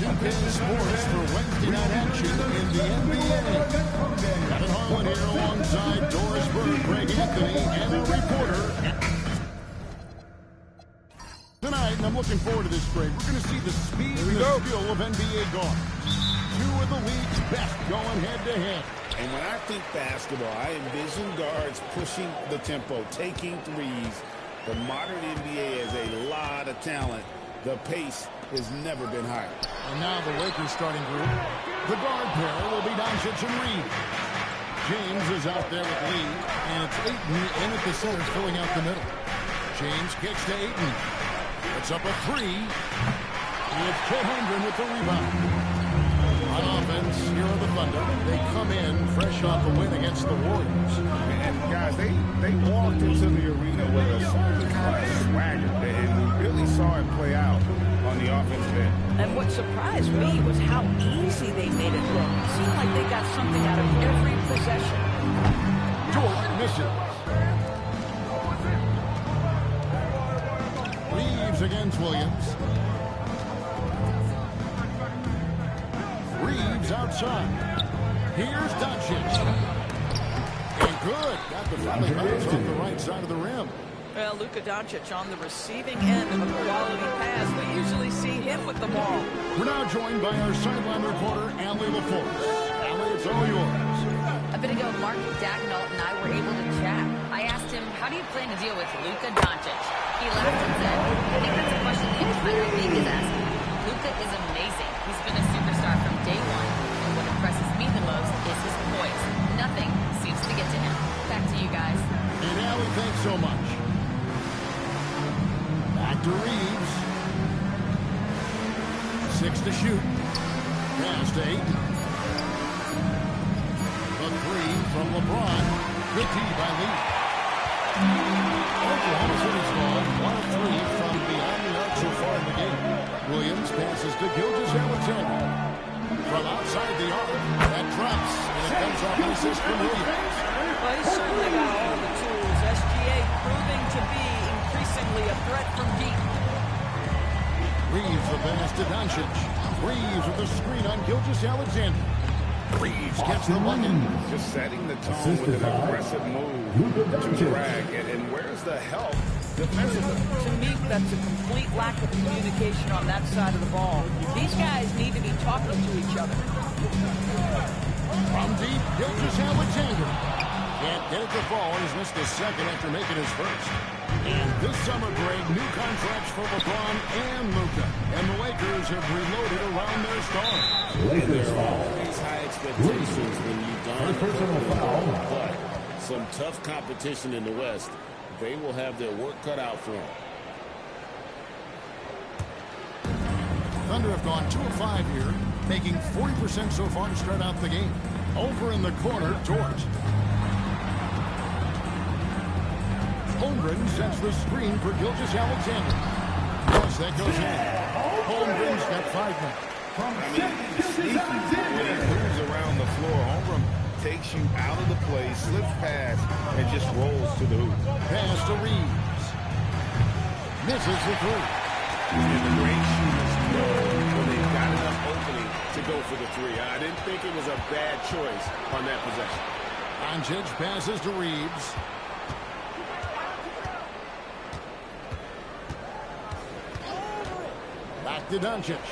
Tuesday Sports for Wednesday night action in the NBA. Kevin Harlan here alongside Doris Burke, Greg Anthony, and our reporter. Tonight, and I'm looking forward to this break, we're going to see the speed and the skill of NBA guards. Two of the league's best going head-to-head. And when I think basketball, I envision guards pushing the tempo, taking threes. The modern NBA has a lot of talent. The pace has never been higher. And now the Lakers starting group. The guard pair will be Doncic and Reed. James is out there with Lee, and it's Ayton in at the center, filling out the middle. James kicks to Ayton. It's up a three. It's Chet Holmgren with the rebound. On offense, here are the Thunder. They come in fresh off the win against the Warriors. And guys, they walked into the arena with a certain kind of swagger, and we really saw it play out on the offensive end. And what surprised me was how easy they made it look. It seemed like they got something out of every possession. Jordan misses. Reeves against Williams. Reeves outside. Here's Doncic. And good. Got the friendly bounce off the right side of the rim. Well, Luka Doncic on the receiving end of a quality pass. We usually see him with the ball. We're now joined by our sideline reporter, Allie LaForce. Allie, it's all yours. A bit ago, Mark Dagnall and I were able to chat. I asked him, how do you plan to deal with Luka Doncic? He laughed and said, I think that's a question the entire league is asking. Luka is amazing. He's been a superstar from day one. And what impresses me the most is his poise. Nothing seems to get to him. Back to you guys. And Allie, thanks so much. Back to Reeves. 6 to shoot. Pass to 8. The three from LeBron. Good tee by Lee. Oklahoma City's ball. 1 of 3 from beyond the arc so far in the game. Williams passes to Gilgeous-Alexander. From outside the arc, that drops, and it comes off an assist from Williams. Well, he's certainly got all the tools. SGA proving to be increasingly a threat from deep. Reeves the pass to Doncic. Reeves with the screen on Gilgeous-Alexander. Reeves gets the bucket. Just setting the tone with an aggressive move to drag. And where's the help defensively? To me, that's a complete lack of communication on that side of the ball. These guys need to be talking to each other. From deep, Gilgeous-Alexander. Can't get it to fall. He's missed a second after making his first. And this summer break, new contracts for LeBron and Luka. And the Lakers have reloaded around their stars. And there are always high expectations when you don't. But some tough competition in the West. They will have their work cut out for them. Thunder have gone 2 of 5 here, making 40% so far to start out the game. Over in the corner, Dort. Holmgren sets the screen for Gilgeous-Alexander. Yes, that goes in. Holmgren's got 5 now. Sneaky. When he moves around the floor, Holmgren takes you out of the play, slips past, and just rolls to the hoop. Pass to Reeves. Misses the three. And the great shooters know when they've got enough opening to go for the three. I didn't think it was a bad choice on that possession. Doncic passes to Reeves. Back to Doncic.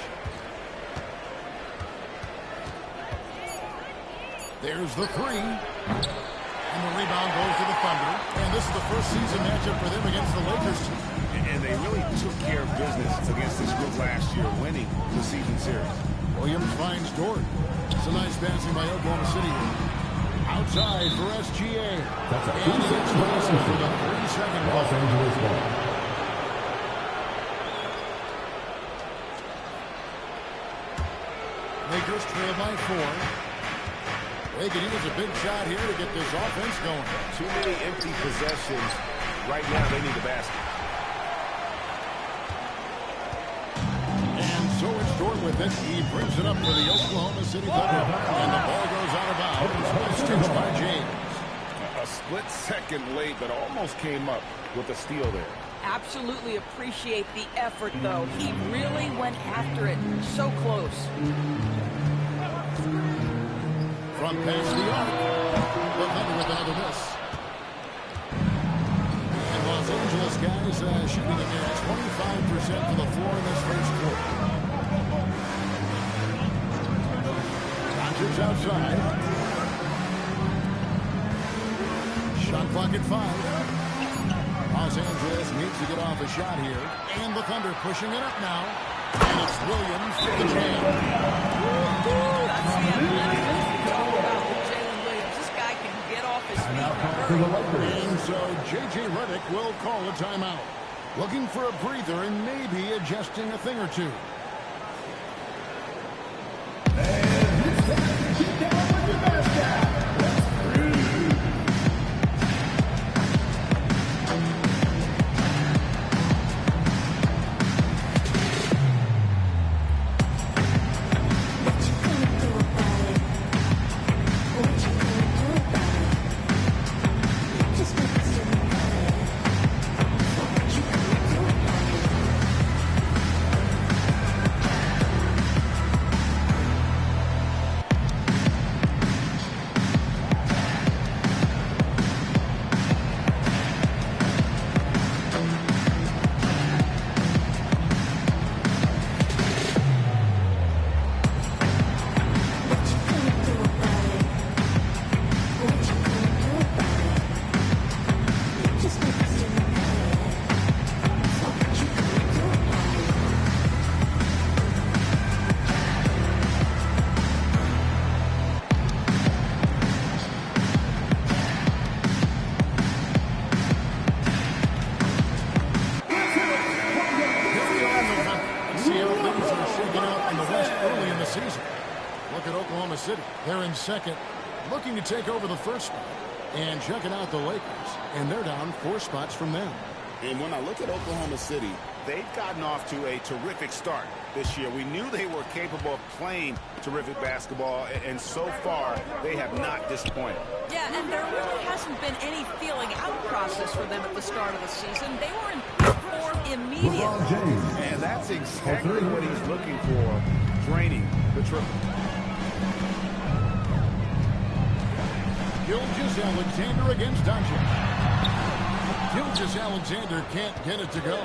There's the three. And the rebound goes to the Thunder. And this is the first season matchup for them against the Lakers. And they really took care of business against this group last year, winning the season series. Williams finds Dort. It's a nice passing by Oklahoma City. Outside for SGA. That's a and it's Wilson for the 3-second ball. Los Angeles ball. Lakers trail by 4. They could use a big shot here to get this offense going. Too many empty possessions. Right now, they need a basket. And so it's Dort with it. He brings it up for the Oklahoma City Thunder. And the ball goes out of bounds. Well stitched by James. A split second late, but almost came up with a steal there. Absolutely appreciate the effort, though. He really went after it. So close. From past the arc. The Thunder with another miss. And Los Angeles guys shooting a near 25% to the floor in this first quarter. Doncic outside. Shot clock at 5. Los Angeles needs to get off a shot here. And the Thunder pushing it up now. And it's Williams for the jam. That's the athleticism we talk about with Jalen Williams. This guy can get off his feet. And so J.J. Redick will call a timeout. Looking for a breather and maybe adjusting a thing or two. They're in second, looking to take over the first spot. And checking out the Lakers, and they're down 4 spots from them. And when I look at Oklahoma City, they've gotten off to a terrific start this year. We knew they were capable of playing terrific basketball, and so far, they have not disappointed. Yeah, and there really hasn't been any feeling out process for them at the start of the season. They were in form immediately. And that's exactly what he's looking for, draining the triple. Gilgeous-Alexander against Doncic. Gilgeous-Alexander can't get it to go.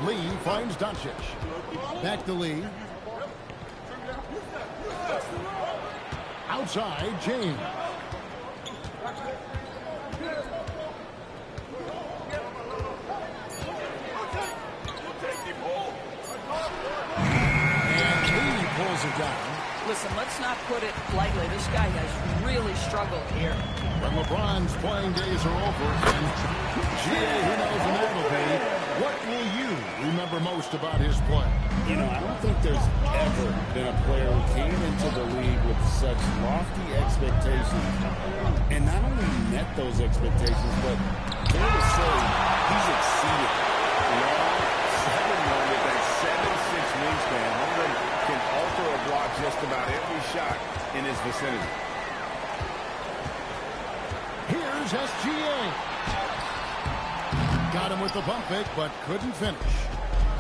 Lee finds Doncic. Back to Lee. Outside, James. And Lee pulls it down. Listen, let's not put it lightly. This guy has really struggled here. When LeBron's playing days are over, and GA, who knows when that'll be, what will you remember most about his play? You know, I don't think there's ever been a player who came into the league with such lofty expectations and not only met those expectations, but fair to say he's exceeded. Long, 7'1" with that 7'6" wingspan. Holmgren can alter a block just about every shot in his vicinity. Here's SGA. Got him with the bump fake, but couldn't finish.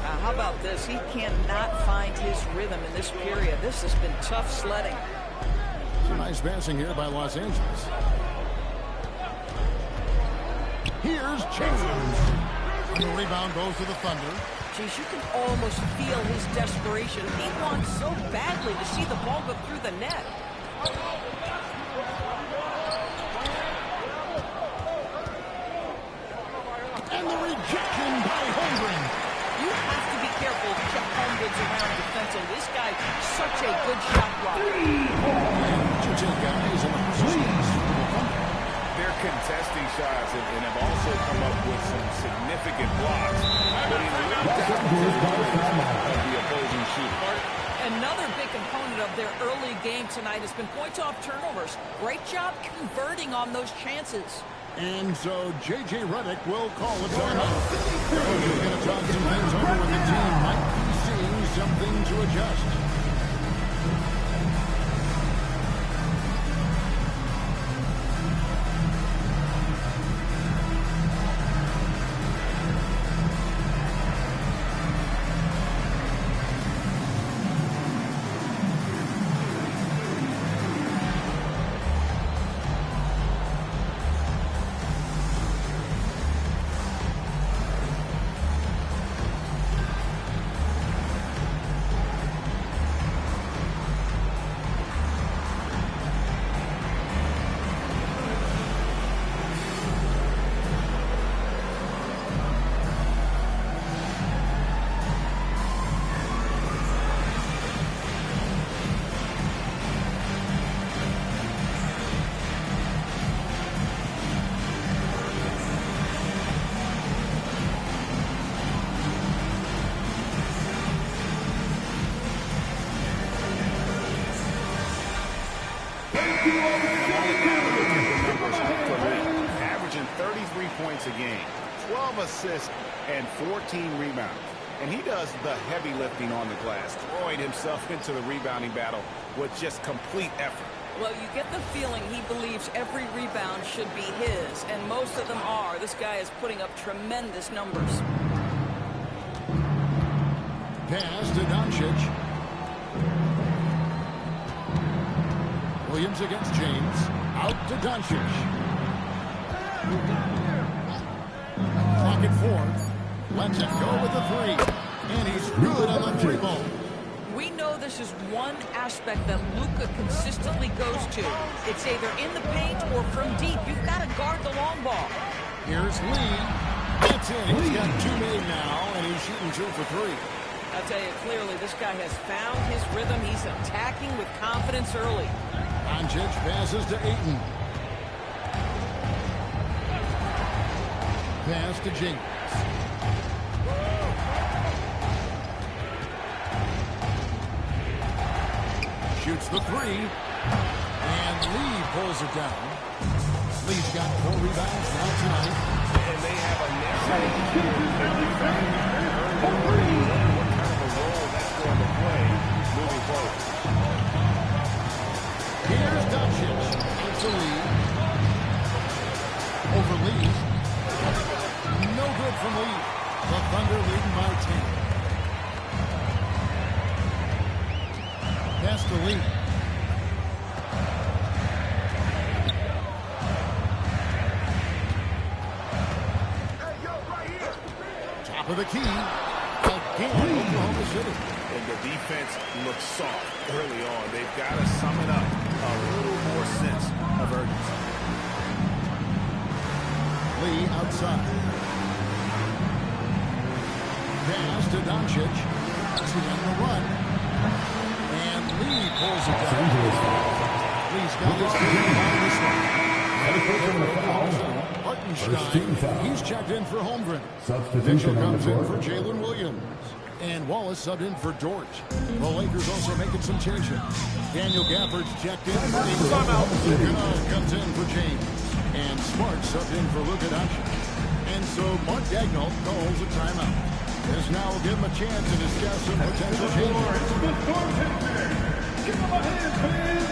Now, how about this? He cannot find his rhythm in this period. This has been tough sledding. Some nice passing here by Los Angeles. Here's James. And the rebound goes to the Thunder. Geez, you can almost feel his desperation. He wants so badly to see the ball go through the net. And the rejection by Holmgren. You have to be careful to keep Holmgren around defensively. This guy, such a good shot blocker. And two guys in the positions to the Thunder. They're contesting shots and have also come up with some significant blocks, putting a little doubt of the opposing shooter. Another big component of their early game tonight has been points off turnovers. Great job converting on those chances. And so J.J. Redick will call a timeout. He's going to talk some things over with the team. Might be seeing something to adjust. Averaging 33 points a game, 12 assists, and 14 rebounds. And he does the heavy lifting on the glass, throwing himself into the rebounding battle with just complete effort. Well, you get the feeling he believes every rebound should be his, and most of them are. This guy is putting up tremendous numbers. Pass to Doncic. Williams against James. Out to Doncic. Clock at 4. Lets it go with the 3. And he's good on the 3 ball. We know this is one aspect that Luka consistently goes to. It's either in the paint or from deep. You've got to guard the long ball. Here's Lee. That's it. He's got 2 made now, and he's shooting 2 for 3. I'll tell you clearly, this guy has found his rhythm. He's attacking with confidence early. Doncic passes to Ayton. Pass to James. Shoots the 3. And Lee pulls it down. Lee's got 4 rebounds now tonight. And they have a what kind of a role that's going to play moving forward. Here's Doncic. It's a lead. Over Lee. No good from Lee. The Thunder leading by 10. Pass to Lee. Top of the key. Again, Oklahoma City. And the defense looks soft early on. They've got to sum it up. A little more sense of urgency. Lee outside. Pass to Doncic. He's on the run. And Lee pulls it down. Lee's got his team on this one. Hartenstein, he's checked in for Holmgren. Mitchell comes in for Jalen Williams. And Wallace subbed in for Dort. The Lakers also making some changes. Daniel Gafford's checked in for Ingram. Comes in for James. And Smart subbed in for Luka Doncic. And so Mark Daigneault calls a timeout. This now will give him a chance to discuss some potential changes. Give him a hand, please.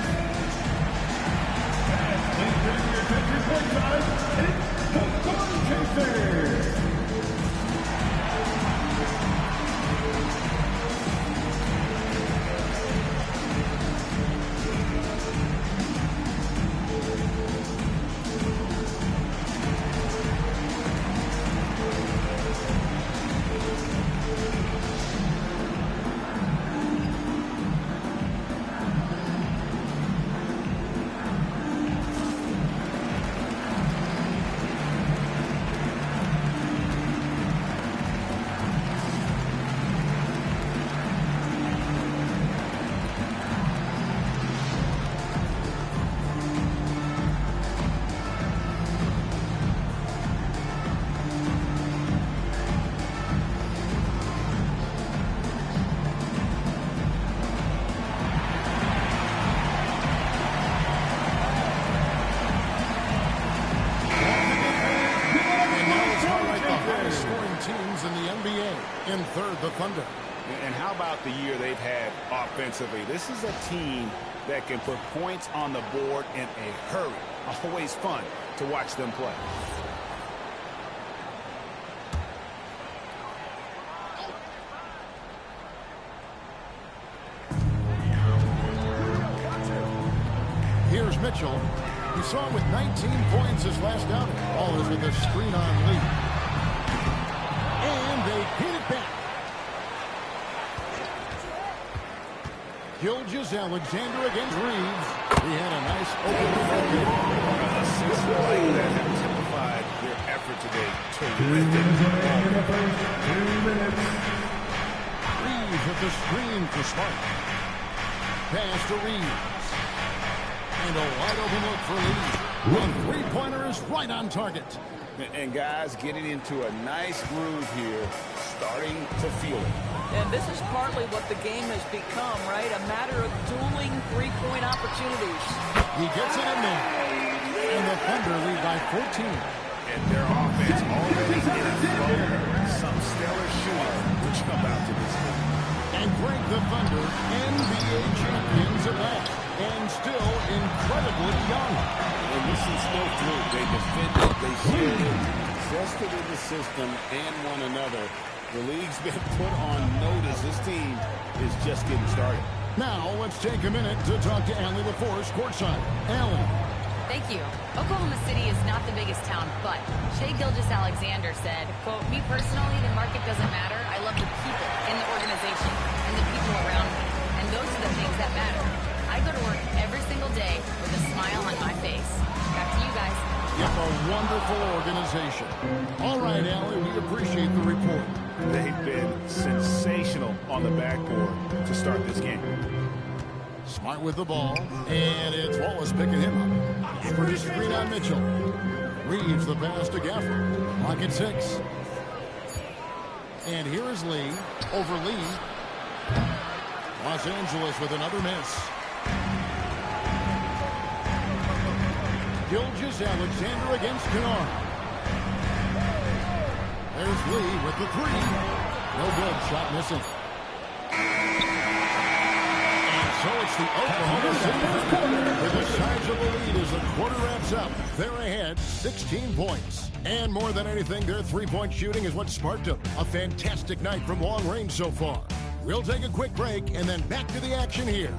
It's the Storm Chasers. In third, the Thunder. And how about the year they've had offensively? This is a team that can put points on the board in a hurry. Always fun to watch them play. Here's Mitchell. We saw him with 19 points his last outing. Ball is with a screen on Lee. And they hit it back. Gilgeous-Alexander against Reeves. He had a nice open field. Assists like that have typified their effort today. Terrific. 2 minutes. Reeves with the screen for Smart. Pass to Reeves. And a wide open look for Lee. One three-pointer is right on target. And guys, getting into a nice groove here, starting to feel it. And this is partly what the game has become, right? A matter of dueling three-point opportunities. He gets it in there. And the Thunder lead by 14. And their offense already in a flow. Some stellar shooting which come out to this game. And Greg, the Thunder, NBA champions at last. And still incredibly young. And this is no fluke. They defended, they shielded, invested in the system and one another. The league's been put on notice. This team is just getting started. Now let's take a minute to talk to Allie LaForce courtside. Allie. Thank you. Oklahoma City is not the biggest town, but Shai Gilgeous-Alexander said, quote, "Me personally, the market doesn't matter. I love the people in the organization and the people around me. And those are the things that matter. I go to work every single day with a smile on my face." Back to you guys. Yep, a wonderful organization. All right, Allie, we appreciate the report. They've been sensational on the backboard to start this game. Smart with the ball, and it's Wallace picking him up. He produces screen on Mitchell. Reeves the pass to Gafford. Clock at 6. And here is Lee. Over Lee. Los Angeles with another miss. Gilgeous-Alexander against Kennard. There's Lee with the 3. No good. Shot missing. So it's the Oklahoma City Thunder with a sizable lead as the quarter wraps up. They're ahead 16 points. And more than anything, their three-point shooting is what sparked them. A fantastic night from long range so far. We'll take a quick break and then back to the action here.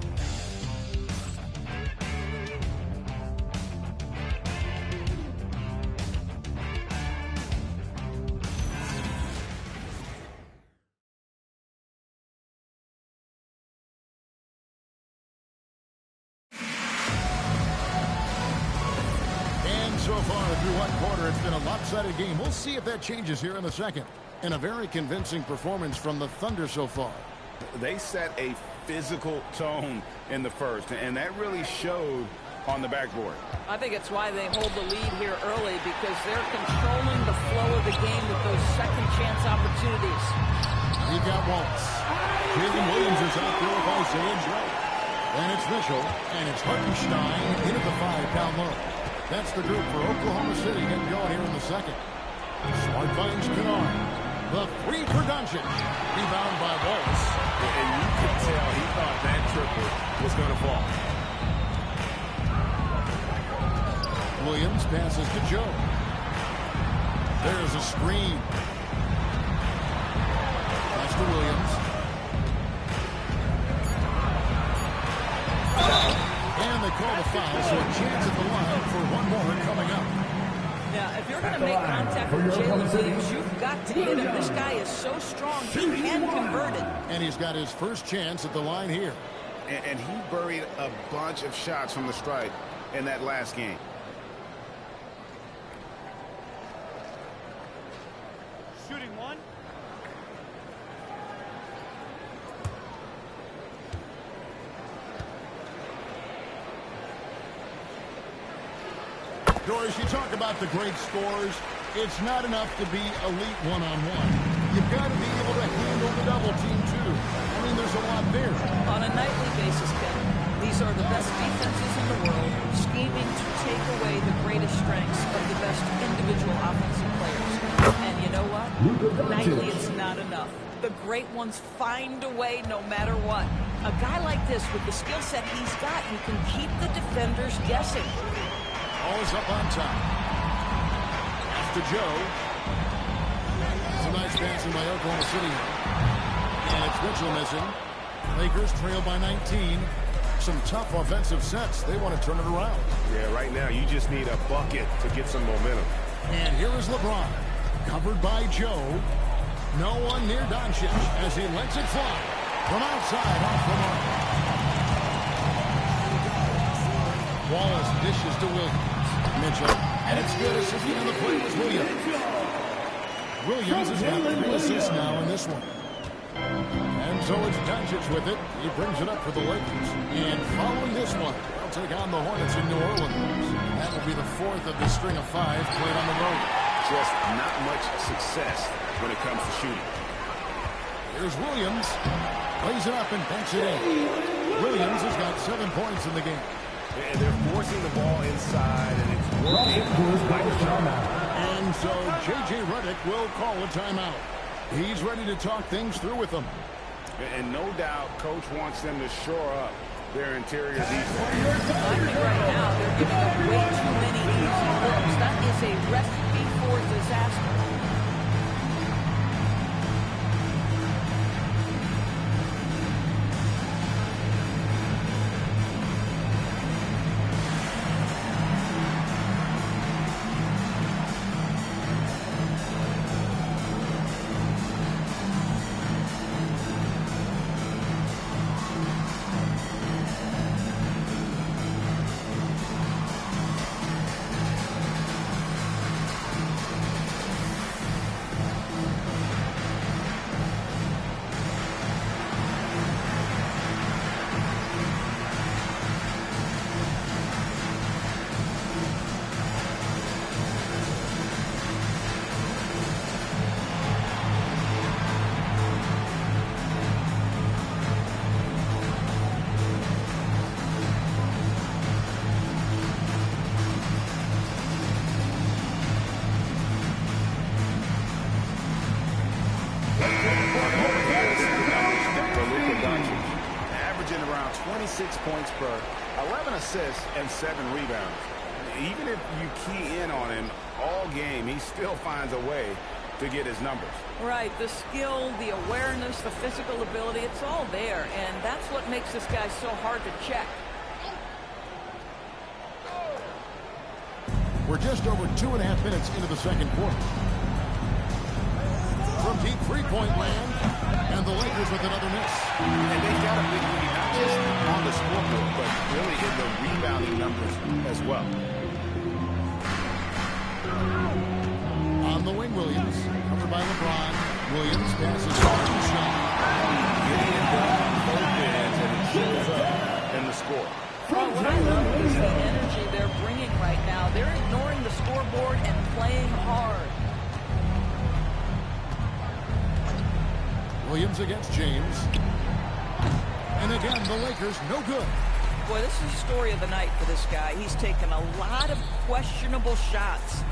So far through one quarter, it's been a lopsided game. We'll see if that changes here in the second. And a very convincing performance from the Thunder so far. They set a physical tone in the first, and that really showed on the backboard. I think it's why they hold the lead here early, because they're controlling the flow of the game with those second chance opportunities. He got Wallace. Jalen Williams is out there with Isaiah Joe. And it's Mitchell, and it's Hartenstein in at the 5-pound low. That's the group for Oklahoma City getting going here in the second. Smart finds Kennard. The 3 for Doncic. Rebound by Wallace. And you could tell he thought that triple was going to fall. Williams passes to Joe. There's a screen. Pass to Williams. And they call the foul, so a chance at the line for one more coming up. Now, if you're going to make contact with Jalen Williams, you've got to hit him. This guy is so strong, he can convert it. And he's got his first chance at the line here. And he buried a bunch of shots from the stripe in that last game. Shooting one. Doris, you talk about the great scores. It's not enough to be elite one-on-one. You've got to be able to handle the double team, too. I mean, there's a lot there. On a nightly basis, Ken, these are the best defenses in the world, scheming to take away the greatest strengths of the best individual offensive players. And you know what? Nightly, it's not enough. The great ones find a way no matter what. A guy like this, with the skill set he's got, you can keep the defenders guessing. Ball's up on top. Pass to Joe. Some nice passing by Oklahoma City. And it's Mitchell missing. Lakers trail by 19. Some tough offensive sets. They want to turn it around. Yeah, right now you just need a bucket to get some momentum. And here is LeBron. Covered by Joe. No one near Doncic as he lets it fly. From outside off the mark. Wallace dishes to Williams. Mitchell. And it's good. Assisting on the play was Williams. Williams has got 3 assists now in this one. And so it's Doncic with it. He brings it up for the Lakers. And following this one, they'll take on the Hornets in New Orleans. That will be the 4th of the string of 5 played on the road. Just not much success when it comes to shooting. Here's Williams. Lays it up and banks it in. Williams has got 7 points in the game. And they're forcing the ball inside, and it's working. And so J.J. Redick will call a timeout. He's ready to talk things through with them. And no doubt, Coach wants them to shore up their interior defense. I think right now they're giving up way too many easy looks. That is a recipe for disaster. Averaging around 26 points per 11 assists and 7 rebounds. Even if you key in on him all game, he still finds a way to get his numbers. Right, the skill, the awareness, the physical ability, it's all there, and that's what makes this guy so hard to check. We're just over 2.5 minutes into the second quarter. From deep three-point land, and the Lakers with another miss. And they've got a big lead, not just on the scoreboard, but really in the rebounding numbers as well. On the wing, Williams, covered by LeBron. Williams passes hard to shot. Getting it done on both ends, and it shows up in the score. Well, what I love is the energy they're bringing right now. They're ignoring the scoreboard and playing hard. Williams against James. And again, the Lakers no good. Boy, this is the story of the night for this guy. He's taken a lot of questionable shots.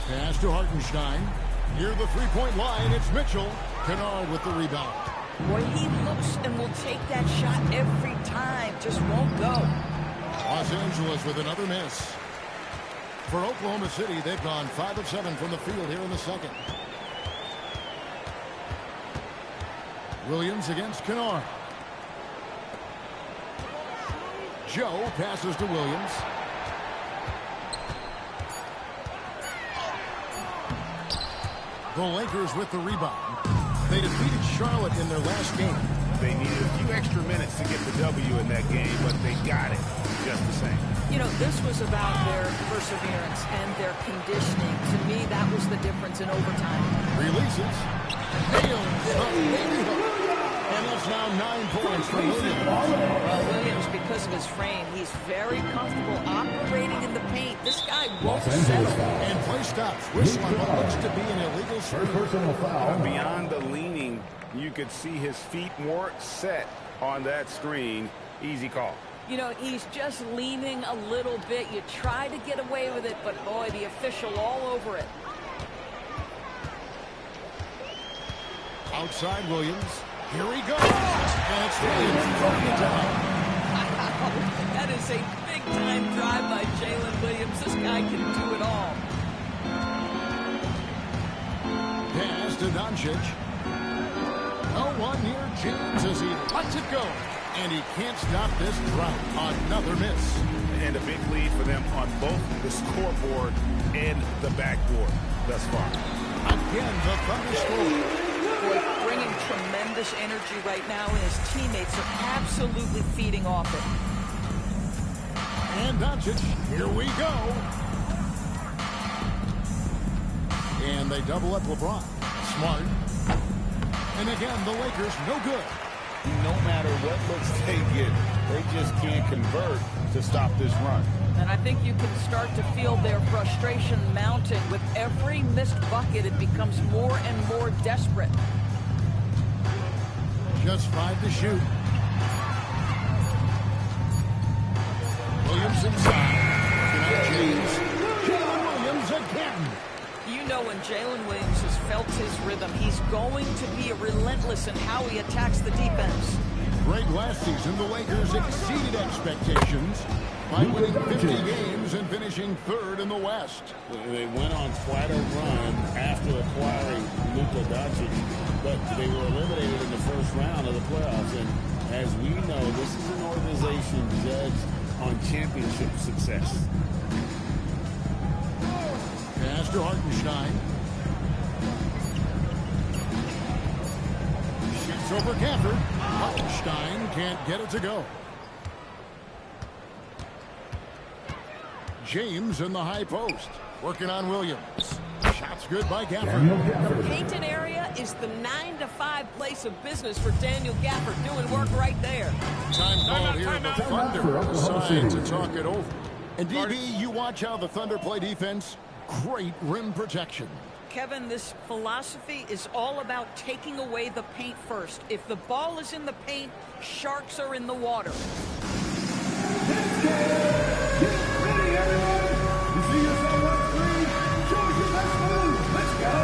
Pass to Hartenstein. Near the three-point line, it's Mitchell. Kennard with the rebound. Boy, he looks and will take that shot every time. Just won't go. Los Angeles with another miss. For Oklahoma City, they've gone 5 of 7 from the field here in the second. Williams against Kennard. Joe passes to Williams. The Lakers with the rebound. They defeated Charlotte in their last game. They needed a few extra minutes to get the W in that game, but they got it just the same. You know, this was about their perseverance and their conditioning. To me, that was the difference in overtime. Releases. Nails the baby hook. And that's now 9 points for Williams. Well, Williams, because of his frame, he's very comfortable operating in the paint. This guy won't settle. And play stops. Whistle on what looks to be an illegal screen. Personal foul. Beyond the leaning, you could see his feet more set on that screen. Easy call. You know, he's just leaning a little bit. You try to get away with it, but boy, the official all over it. Outside Williams. Here he goes. And it's Williams throwing it down. Wow, that is a big-time drive by Jalen Williams. This guy can do it all. Pass to Doncic. No one near James as he lets it go. And he can't stop this drought. Another miss. And a big lead for them on both the scoreboard and the backboard thus far. Again, the Thunder score. Boy, bringing tremendous energy right now, and his teammates are absolutely feeding off it. And Doncic, here we go. And they double up LeBron. Smart. And again, the Lakers no good. No matter what looks they get, they just can't convert to stop this run. And I think you can start to feel their frustration mounting. With every missed bucket, it becomes more and more desperate. Just 5 to shoot. Williams inside. Looking at James. Jalen Williams again. You know when Jalen Williams has felt his rhythm, he's going to be relentless in how he attacks the defense. Great last season, the Lakers exceeded expectations by winning 50 games and finishing 3rd in the West. They went on quite a run after acquiring Luka Doncic, but they were eliminated in the first round of the playoffs. And as we know, this is an organization judged on championship success. Pass to Hartenstein. Shoots over Gafford. Hartenstein can't get it to go. James in the high post. Working on Williams. Shots good by Gafford. The painted area is the 9-to-5 place of business for Daniel Gafford, doing work right there. Time called here. The Thunder decide to talk it over. And DB, you watch how the Thunder play defense. Great rim protection. Kevin, this philosophy is all about taking away the paint first. If the ball is in the paint, sharks are in the water. Get ready, everyone. You see yourself on screen? Show us your best move. Let's go.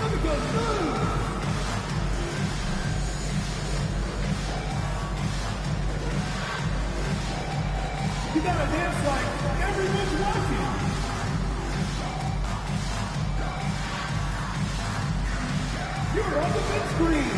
Look at those moves. You gotta dance like everyone's watching. You're on the big screen.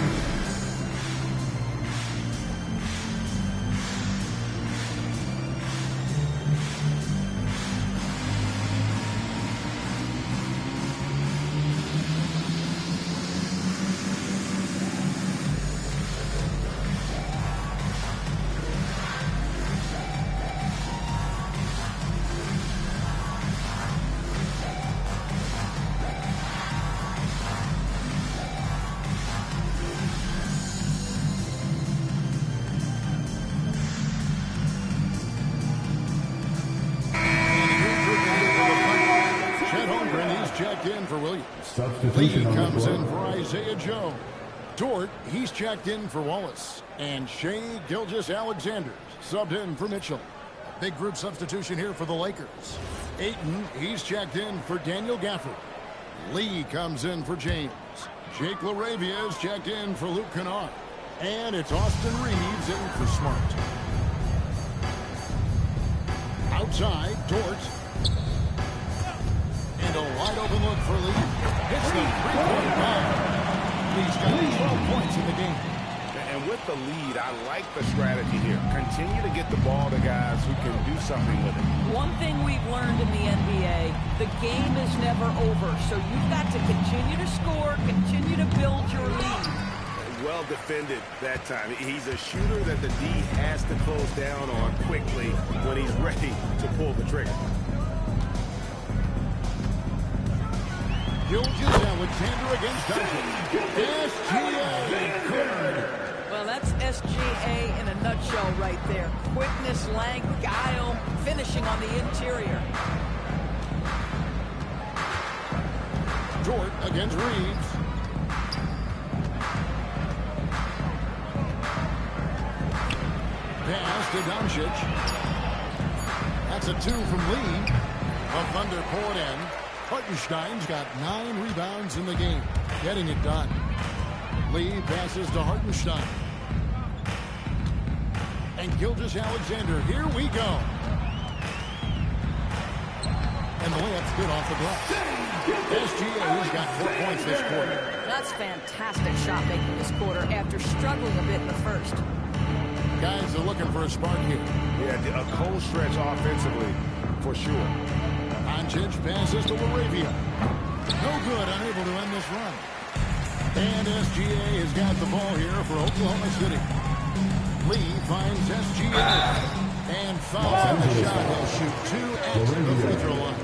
Checked in for Williams. Lee comes in for Isaiah Joe. Dort, he's checked in for Wallace. And Shai Gilgeous-Alexander subbed in for Mitchell. Big group substitution here for the Lakers. Ayton, he's checked in for Daniel Gafford. Lee comes in for James. Jake LaRavia is checked in for Luke Kennard. And it's Austin Reeves in for Smart. Outside, Dort. And a wide open look for Lee. Hits the three-point ball. Lee's got 12 points in the game. And with the lead, I like the strategy here. Continue to get the ball to guys who can do something with it. One thing we've learned in the NBA, the game is never over. So you've got to continue to score, continue to build your lead. Well defended that time. He's a shooter that the D has to close down on quickly when he's ready to pull the trigger. Gilgeous-Alexander against Doncic. SGA. Well, that's SGA in a nutshell right there. Quickness, length, guile, finishing on the interior. Dort against Reeves. Pass to Doncic. That's a 2 from Lee. The Thunder poured in. Hartenstein's got 9 rebounds in the game, getting it done. Lee passes to Hartenstein. And Gilgeous-Alexander, here we go. And the layup's good off the glass. SGA's got 4 points this quarter. That's fantastic shot making this quarter after struggling a bit in the first. Guys are looking for a spark here. Yeah, a cold stretch offensively, for sure. Doncic passes to LaRavia. No good, unable to end this run. And SGA has got the ball here for Oklahoma City. Lee finds SGA. And fouls on the shot. He'll shoot 2 at the free throw line.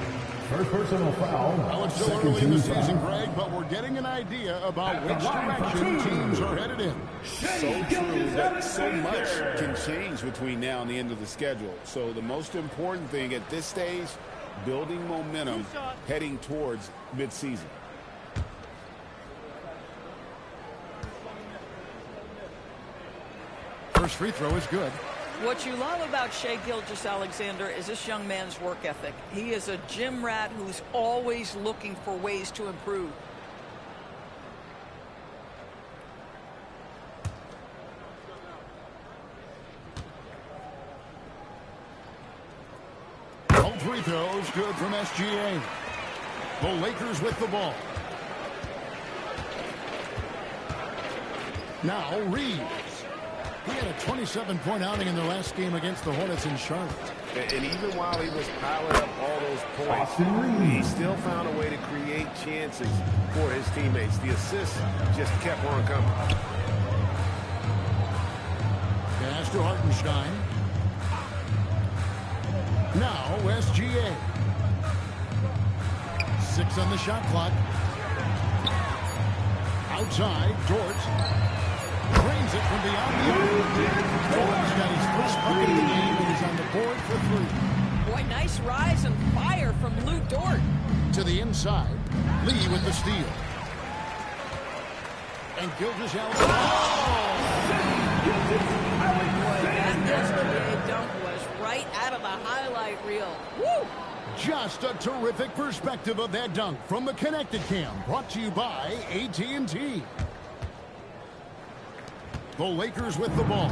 First personal foul. Well, it's still Second early in the team season, foul. Greg, but we're getting an idea about which direction teams are headed in. So true that so much can change between now and the end of the schedule. So the most important thing at this stage, building momentum heading towards midseason. First free throw is good. What you love about Shai Gilgeous-Alexander is this young man's work ethic. He is a gym rat who's always looking for ways to improve. All free throws good from SGA. The Lakers with the ball. Now Reeves. He had a 27-point outing in their last game against the Hornets in Charlotte. And even while he was piling up all those points, he still found a way to create chances for his teammates. The assists just kept on coming. Pass to Hartenstein. Now SGA. 6 on the shot clock. Outside, Dort. Drains it from beyond the arc. Dort's got his first bucket of the game, and he's on the board for 3. Boy, nice rise and fire from Lou Dort. To the inside. Lee with the steal. And Gilgeous-Alexander. That SGA dunk was right out of the highlight reel. Woo! Just a terrific perspective of that dunk from the Connected Cam, brought to you by AT&T. The Lakers with the ball.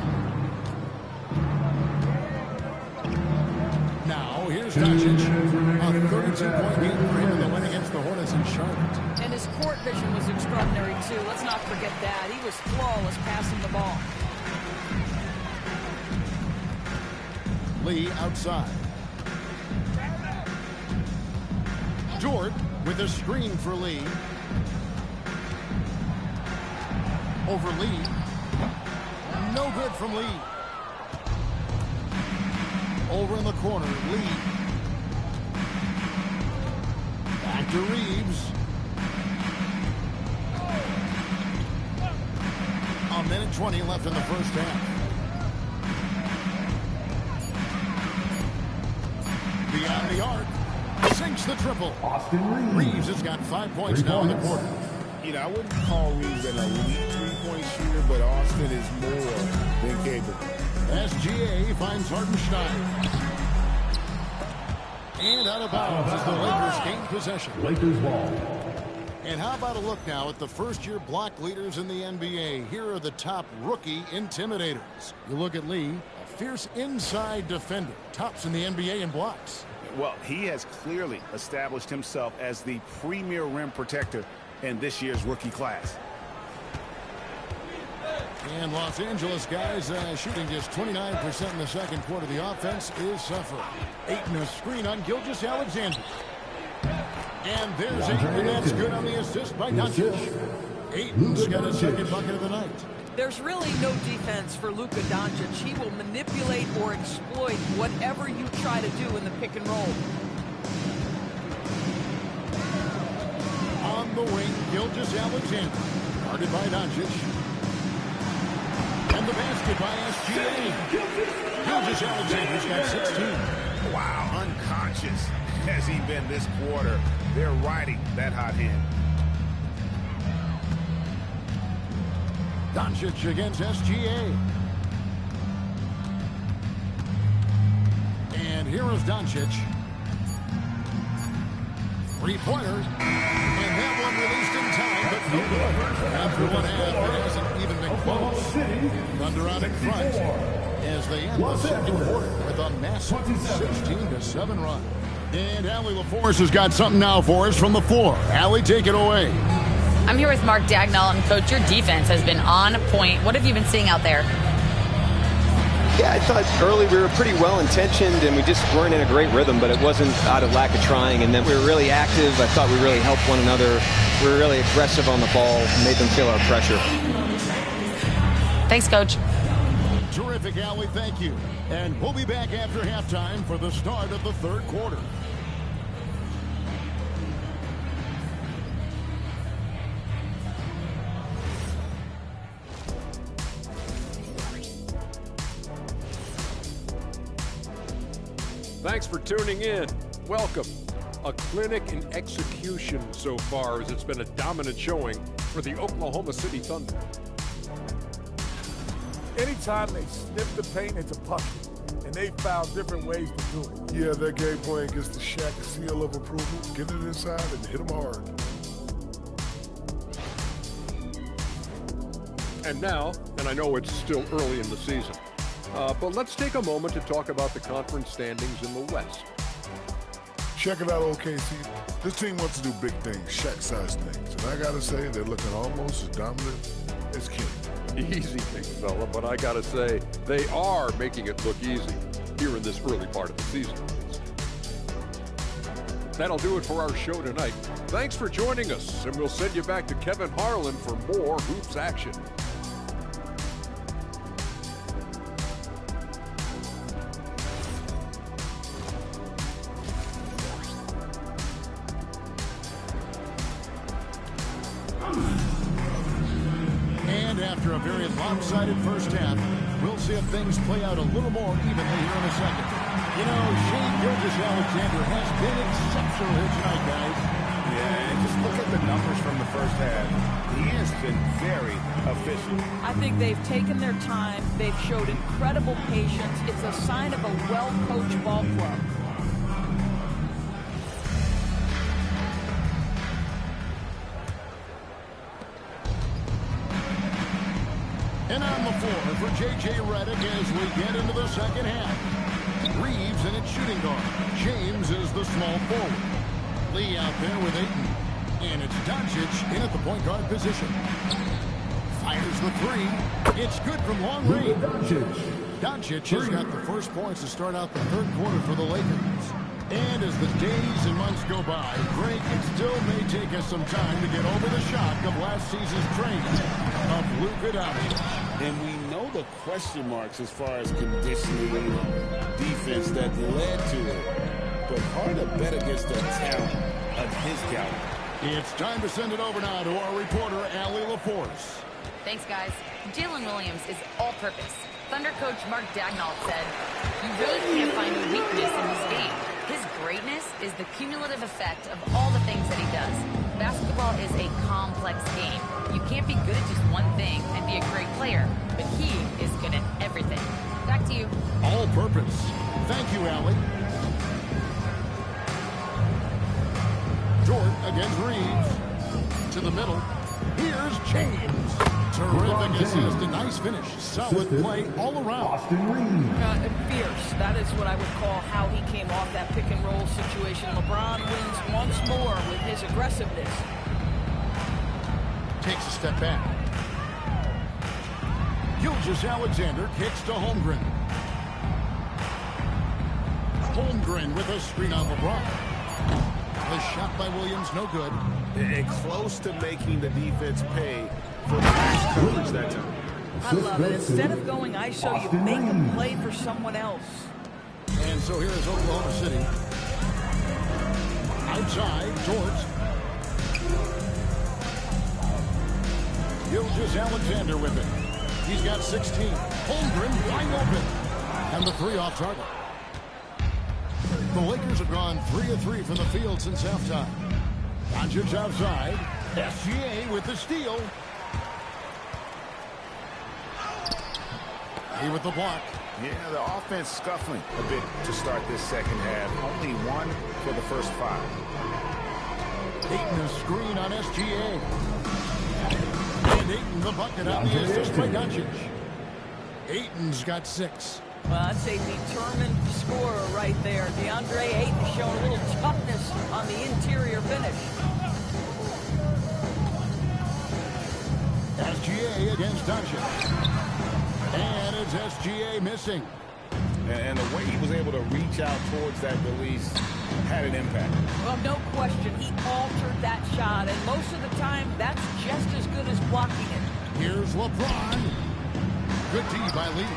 Now here's Doncic. A 32-point game for him in the win against the Hornets in Charlotte. And his court vision was extraordinary, too. Let's not forget that. He was flawless passing the ball. Lee outside. Dort with a screen for Lee. Over Lee. No good from Lee. Over in the corner, Lee. Back to Reeves. A minute 20 left in the first half. Beyond the arc. Sinks the triple. Austin Reeves. Reeves has got 5 points now in the quarter. You know, I wouldn't call Reeves an elite three-point shooter, but Austin is more than capable. SGA finds Hartenstein. And out of bounds as the Lakers gain possession. Lakers ball. And how about a look now at the first-year block leaders in the NBA? Here are the top rookie intimidators. You look at Lee, a fierce inside defender. Tops in the NBA in blocks. Well, he has clearly established himself as the premier rim protector in this year's rookie class. And Los Angeles guys shooting just 29% in the second quarter. The offense is suffering. Ayton a screen on Gilgeous-Alexander. And there's Ayton, and that's good on the assist by Doncic. Ayton's got a second bucket of the night. There's really no defense for Luka Doncic. He will manipulate or exploit whatever you try to do in the pick and roll. On the wing, Gilgeous-Alexander. Guarded by Doncic. And the basket by SGA. Gilgeous-Alexander's got 16. Wow, unconscious has he been this quarter. They're riding that hot hand. Doncic against SGA. And here is Doncic. Three-pointer. And that one released in time, but no good. After one half, it hasn't even been close. Thunder out in front as they end the second quarter with a massive 16-7 run. And Allie LaForce has got something now for us from the floor. Allie, take it away. I'm here with Mark Dagnall, and Coach, your defense has been on point. What have you been seeing out there? Yeah, I thought early we were pretty well-intentioned, and we just weren't in a great rhythm, but it wasn't out of lack of trying. And then we were really active. I thought we really helped one another. We were really aggressive on the ball, made them feel our pressure. Thanks, Coach. Terrific, Allie. Thank you. And we'll be back after halftime for the start of the third quarter. thanks for tuning in. Welcome. A clinic in execution so far, as it's been a dominant showing for the Oklahoma City Thunder. Anytime they snip the paint, it's a bucket. And they found different ways to do it. Yeah, their game plan gets the Shaq seal of approval. Get it inside and hit them hard. And now, and I know it's still early in the season, but let's take a moment to talk about the conference standings in the West. Check it out, OKC. This team wants to do big things, Shaq-sized things. And I gotta say, they're looking almost as dominant as King. Easy, big fella, but I gotta say, they are making it look easy here in this early part of the season. That'll do it for our show tonight. Thanks for joining us, and we'll send you back to Kevin Harlan for more hoops action. After a very lopsided first half, we'll see if things play out a little more evenly here in a second. You know, Shai Gilgeous-Alexander has been exceptional here tonight, guys. Yeah, and just look at the numbers from the first half. He has been very efficient. I think they've taken their time. They've showed incredible patience. It's a sign of a well-coached ball club. And on the floor for J.J. Redick as we get into the second half. Reeves in its shooting guard. James is the small forward. Lee out there with Ayton. And it's Doncic in at the point guard position. Fires the three. It's good from long range. Doncic has got the first points to start out the third quarter for the Lakers. And as the days and months go by, Greg, it still may take us some time to get over the shock of last season's training of Luka Doncic. And we know the question marks as far as conditioning and defense that led to it. But hard to bet against the talent of his caliber. It's time to send it over now to our reporter, Allie LaForce. Thanks, guys. Jalen Williams is all-purpose. Thunder coach Mark Daigneault said, "You really can't find a weakness in his game. His greatness is the cumulative effect of all the things that he does. Basketball is a complex game. You can't be good at just one thing and be a great player, but he is good at everything." Back to you. All purpose. Thank you, Allie. Dort against Reeves. To the middle. Here's James. Terrific assist, a nice finish. Solid play all around. Fierce. That is what I would call how he came off that pick and roll situation. LeBron wins once more with his aggressiveness. Takes a step back. Gilgeous-Alexander kicks to Holmgren. Holmgren with a screen on LeBron. The shot by Williams, no good. And close to making the defense pay for the pass coverage that time. I love it. Instead of going ISO, you make them play for someone else. And so here is Oklahoma City. Outside, George. Gilgeous-Alexander with it. He's got 16. Holmgren wide open. And the three off target. The Lakers have gone 3 of 3 from the field since halftime. Doncic outside. SGA with the steal. He with the block. Yeah, the offense scuffling a bit to start this second half. Only one for the first 5. Ayton a screen on SGA. And Ayton the bucket on the assist by Doncic. Ayton's got 6. Well, that's a determined scorer right there. DeAndre Ayton showing a little toughness on the interior finish. SGA against Doncic. And it's SGA missing. And the way he was able to reach out towards that release had an impact. Well, no question. He altered that shot, and most of the time, that's just as good as blocking it. Here's LeBron. Good D by Lee.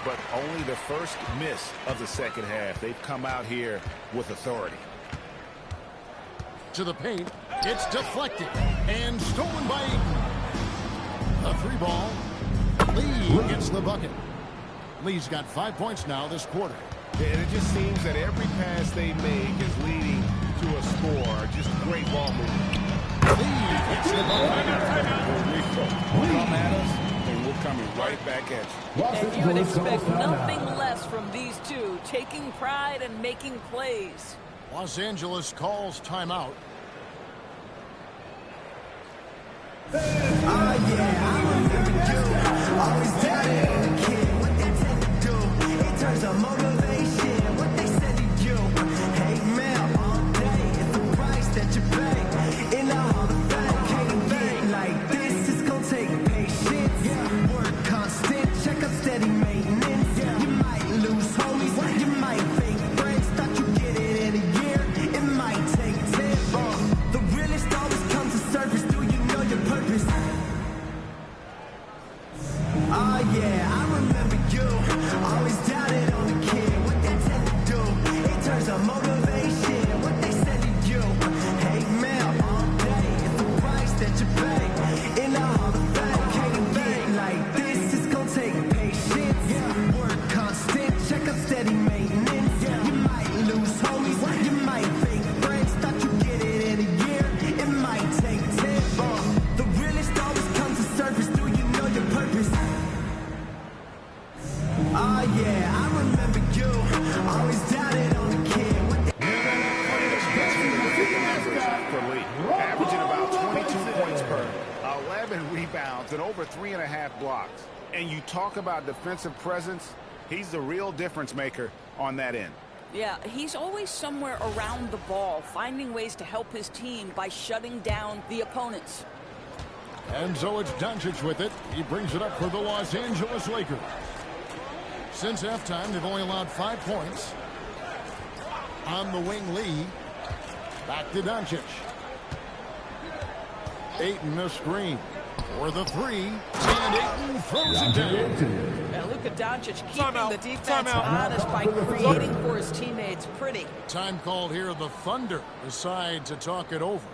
But only the first miss of the second half. They've come out here with authority. To the paint. It's deflected. And stolen by Ayton. A 3 ball. Lee gets the bucket. Lee's got 5 points now this quarter. And it just seems that every pass they make is leading to a score. Just great ball movement. Come at us, and we're coming right back at you. And you would expect nothing less from these two, taking pride and making plays. Los Angeles calls timeout. Yeah, I remember you. Always doubted on the kid. What they tend to do in terms of motivation. What they said to you. Hey, man, all day. It's the price that you pay. In the Hall of Fame, can't get like this. It's gonna take patience. Work constant. Check up steady maintenance. You might lose homies. You might fake friends. Thought you get it in a year. It might take 10. The realest always comes to surface. Do you know your purpose? Yeah, I remember you. Always doubted on the kid. What they tend to do in terms of motivation. What they said to you. Hey, man, all day. It's the price that you pay. In the Hall of Fame, can't get like this. It's gonna take patience. Work constant. Check up steady maintenance. You might lose homies. You might fake friends. Thought you get it in a year. It might take 10. The realest always comes to surface. Do you know your purpose? Yeah, I remember you. Always doubted on the kid. For Lee, averaging about 22 points per, 11 rebounds, and over 3.5 blocks. And you talk about defensive presence, he's the real difference maker on that end. Yeah, he's always somewhere around the ball, finding ways to help his team by shutting down the opponents. And so it's Doncic with it. He brings it up for the Los Angeles Lakers. Since halftime, they've only allowed 5 points. On the wing, Lee. Back to Doncic. Ayton a screen for the three. And Ayton throws it down. Now, Luka Doncic keeping the defense honest by creating for his teammates. Pretty. Time called here. The Thunder decide to talk it over.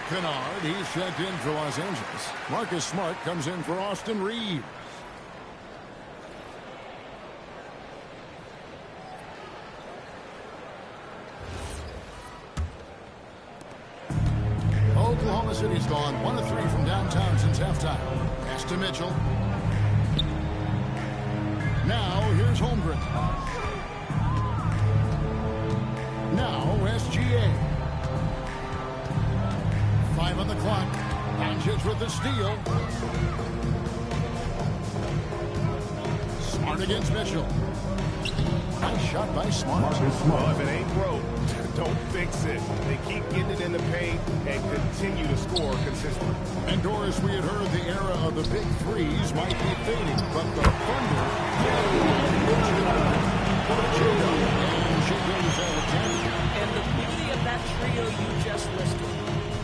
Kennard, he's checked in for Los Angeles. Marcus Smart comes in for Austin Reeves. Oklahoma City's gone 1 of 3 from downtown since halftime. Pass to Mitchell. Now here's Holmgren. Now SGA. 5 on the clock. Doncic with the steal. Smart against Mitchell. Nice shot by Smart. Well, if it ain't broke, don't fix it. They keep getting it in the paint and continue to score consistently. And Doris, we had heard the era of the big threes might be fading, but the Thunder. And the beauty of that trio you just listed.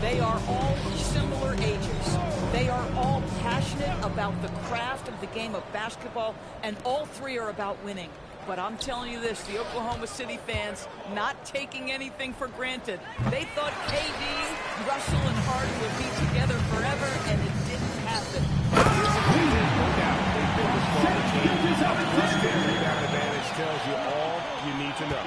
They are all similar ages. They are all passionate about the craft of the game of basketball, and all 3 are about winning. But I'm telling you this, the Oklahoma City fans not taking anything for granted. They thought KD, Russell, and Harden would be together forever, and it didn't happen. No doubt. They've been the stronger team. Plus their rebound advantage all you need to know.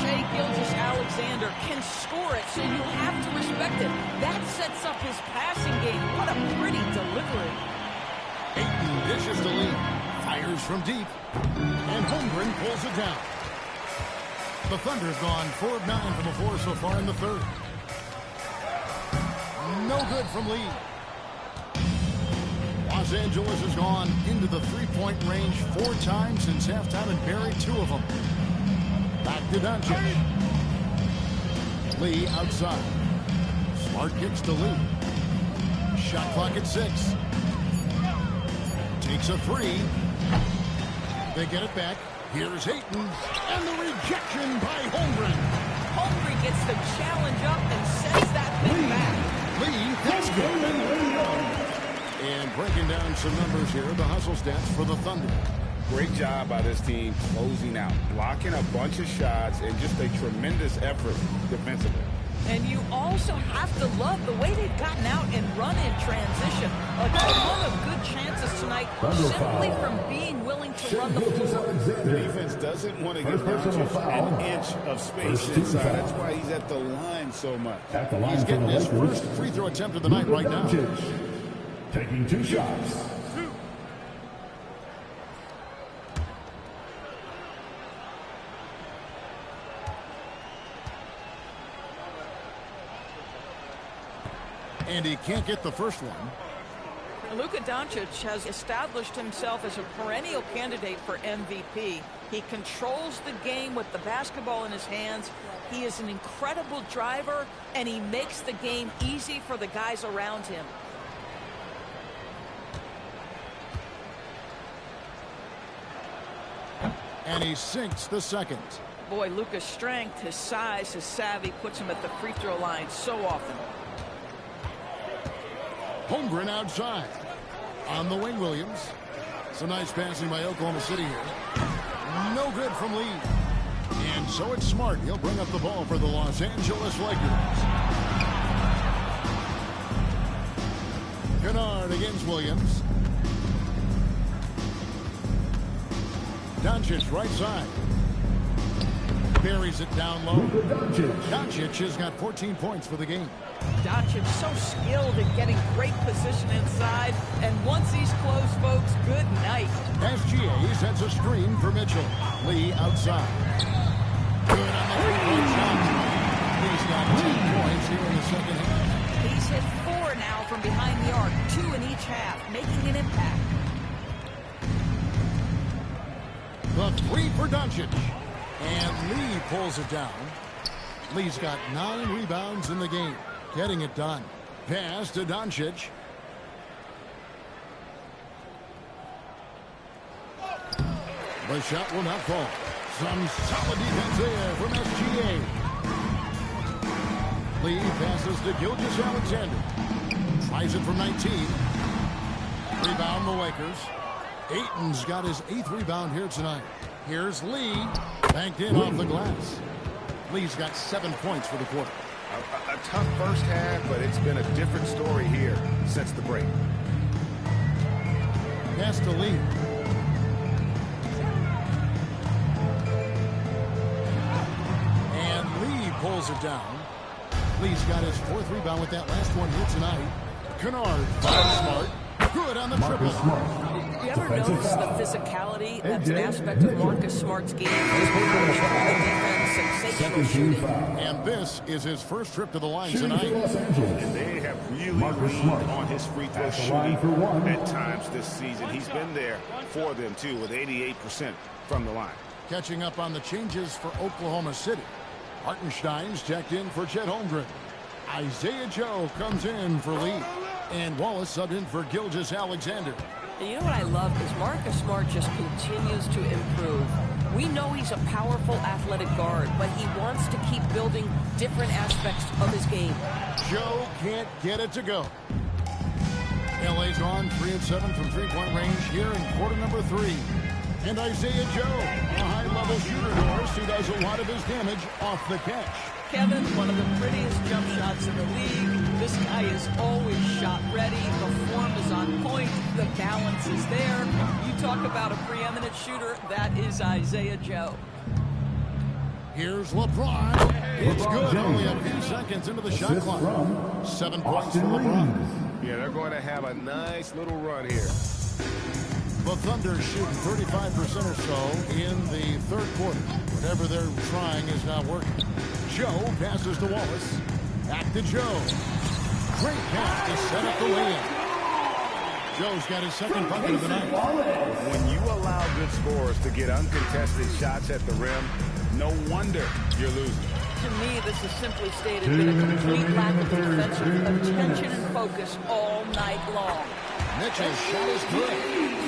Shai Gilgeous-Alexander can score it, so you have to respect it. That sets up his passing game. What a pretty delivery. Ayton dishes to Lee. Fires from deep. And Holmgren pulls it down. The Thunder have gone 4 of 9 from the floor so far in the third. No good from Lee. Los Angeles has gone into the three-point range 4 times since halftime and buried 2 of them. Back to Doncic. Lee outside. Smart kicks to Lee. Shot clock at 6. Takes a 3. They get it back. Here's Ayton. And the rejection by Holmgren. Holmgren gets the challenge up and sends that thing back. Lee, that's good. And breaking down some numbers here, the hustle stats for the Thunder. Great job by this team closing out, blocking a bunch of shots, and just a tremendous effort defensively. And you also have to love the way they've gotten out and run in transition. A ton of good chances tonight simply from being willing to run the floor. The defense doesn't want to give Doncic an inch of space inside. That's why he's at the line so much. He's getting his first free throw attempt of the night right now. Taking 2 shots. And he can't get the first one. Luka Doncic has established himself as a perennial candidate for MVP. He controls the game with the basketball in his hands. He is an incredible driver, and he makes the game easy for the guys around him. And he sinks the second. Boy, Luka's strength, his size, his savvy puts him at the free throw line so often. Holmgren outside. On the wing, Williams. Some nice passing by Oklahoma City here. No good from Lee. And so it's Smart. He'll bring up the ball for the Los Angeles Lakers. Kennard against Williams. Doncic right side. Buries it down low. Doncic has got 14 points for the game. Doncic so skilled at getting great position inside. And once he's close, folks, good night. SGA sets a screen for Mitchell. Lee outside. Good on the three-point shot. He's got 10 points here in the second half. He's hit 4 now from behind the arc, 2 in each half, making an impact. The 3 for Doncic. And Lee pulls it down. Lee's got 9 rebounds in the game. Getting it done. Pass to Doncic. The shot will not fall. Some solid defense there from SGA. Lee passes to Gilgeous-Alexander. Tries it from 19. Rebound the Lakers. Ayton's got his 8th rebound here tonight. Here's Lee. Banked in off the glass. Lee's got 7 points for the quarter. A tough first half, but it's been a different story here since the break. Pass to Lee. And Lee pulls it down. Lee's got his 4th rebound with that last one here tonight. Kennard finds Smart. Good on the triple. You ever notice the physicality? That's an aspect of Marcus Smart's game. Sensational shooting. And this is his first trip to the line tonight. And they have really leaned on his free throw shooting at times this season. He's been there for them, too, with 88% from the line. Catching up on the changes for Oklahoma City. Hartenstein's checked in for Chet Holmgren. Isaiah Joe comes in for Lee. And Wallace subbed in for Gilgeous-Alexander. You know what I love is Marcus Smart just continues to improve. We know he's a powerful athletic guard, but he wants to keep building different aspects of his game. Joe can't get it to go. LA's gone 3 of 7 from three-point range here in quarter number 3. And Isaiah Joe, a high-level shooter, of course, who does a lot of his damage off the catch. Kevin, one of the prettiest jump shots in the league. This guy is always shot ready. The form is on point. The balance is there. You talk about a preeminent shooter, that is Isaiah Joe. Here's LeBron. It's good. Only a few seconds into the shot clock. 7 points for LeBron. Yeah, they're going to have a nice little run here. The Thunder shooting 35% or so in the third quarter. Whatever they're trying is not working. Joe passes to Wallace. Back to Joe. Great pass to set up the lay-in. Joe's got his second bucket of the night. When you allow good scorers to get uncontested shots at the rim, no wonder you're losing. To me, this is simply stated that a complete lack of defensive attention and focus all night long. Mitchell's shot is good.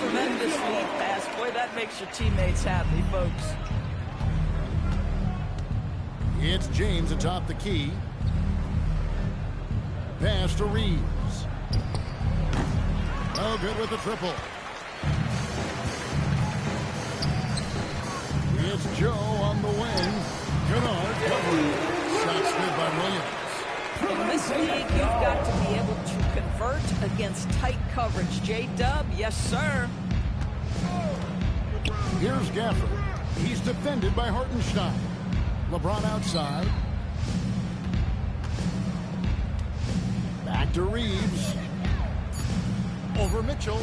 Tremendous lead pass. Boy, that makes your teammates happy, folks. It's James atop the key. Pass to Reeves. Oh, good with the triple. It's Joe on the wing. Kennard covering. Shots good by Williams. In this league, you've got to be able to convert against tight coverage. J-Dub, yes, sir. Here's Gafford. He's defended by Hartenstein. LeBron outside. Back to Reeves. Over Mitchell.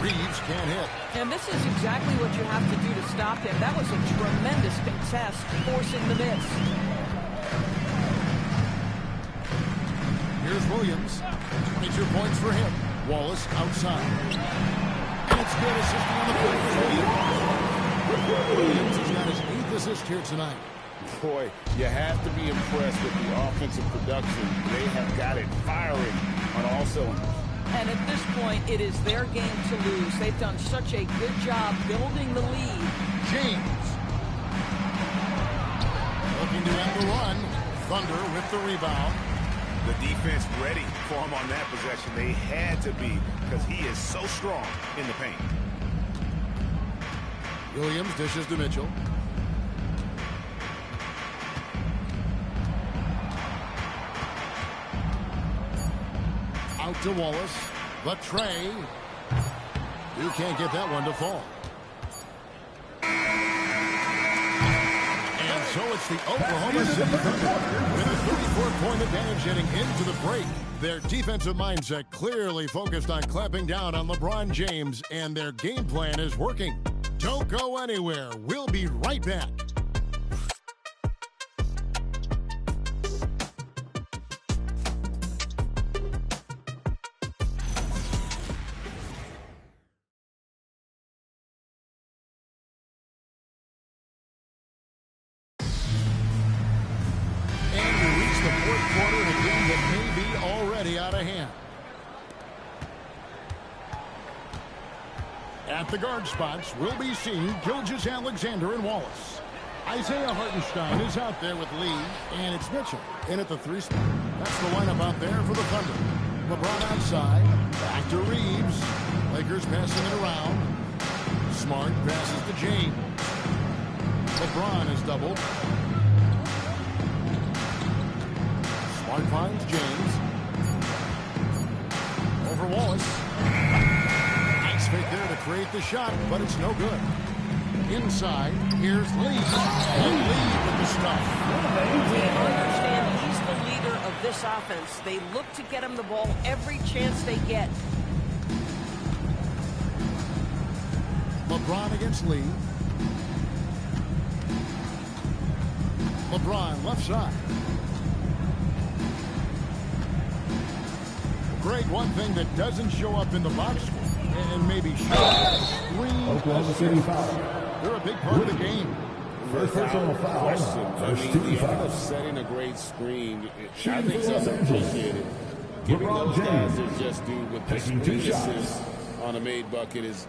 Reeves can't hit. And this is exactly what you have to do to stop him. That was a tremendous contest, forcing the miss. Here's Williams. 22 points for him. Wallace outside. And it's good, assisting on the play. Williams has got his 8th assist here tonight. Boy, you have to be impressed with the offensive production. They have got it firing on all cylinders. And at this point, it is their game to lose. They've done such a good job building the lead. James. Looking to end the run. Thunder with the rebound. The defense ready for him on that possession. They had to be because he is so strong in the paint. Williams dishes to Mitchell. Out to Wallace. The tray. You can't get that one to fall. And so it's the Oklahoma City Thunder with a 34-point advantage heading into the break. Their defensive mindset clearly focused on clamping down on LeBron James, and their game plan is working. Don't go anywhere. We'll be right back. Out of hand. At the guard spots will be seen Gilgeous-Alexander and Wallace. Isaiah Hartenstein is out there with Lee, and it's Mitchell in at the 3 spot. That's the lineup out there for the Thunder. LeBron outside, back to Reeves. Lakers passing it around. Smart passes to James. LeBron is doubled. Smart finds James. Over Wallace. Nice fake there to create the shot, but it's no good. Inside, here's Lee. And Lee with the stuff. They understand he's the leader of this offense. They look to get him the ball every chance they get. LeBron against Lee. LeBron left side. Greg, one thing that doesn't show up in the box score, and maybe should, Oklahoma City foul. They're a big part of the game. First personal foul. Setting a great screen, I think that's appreciated. Giving those guys their just due with the screen assist on a made bucket is,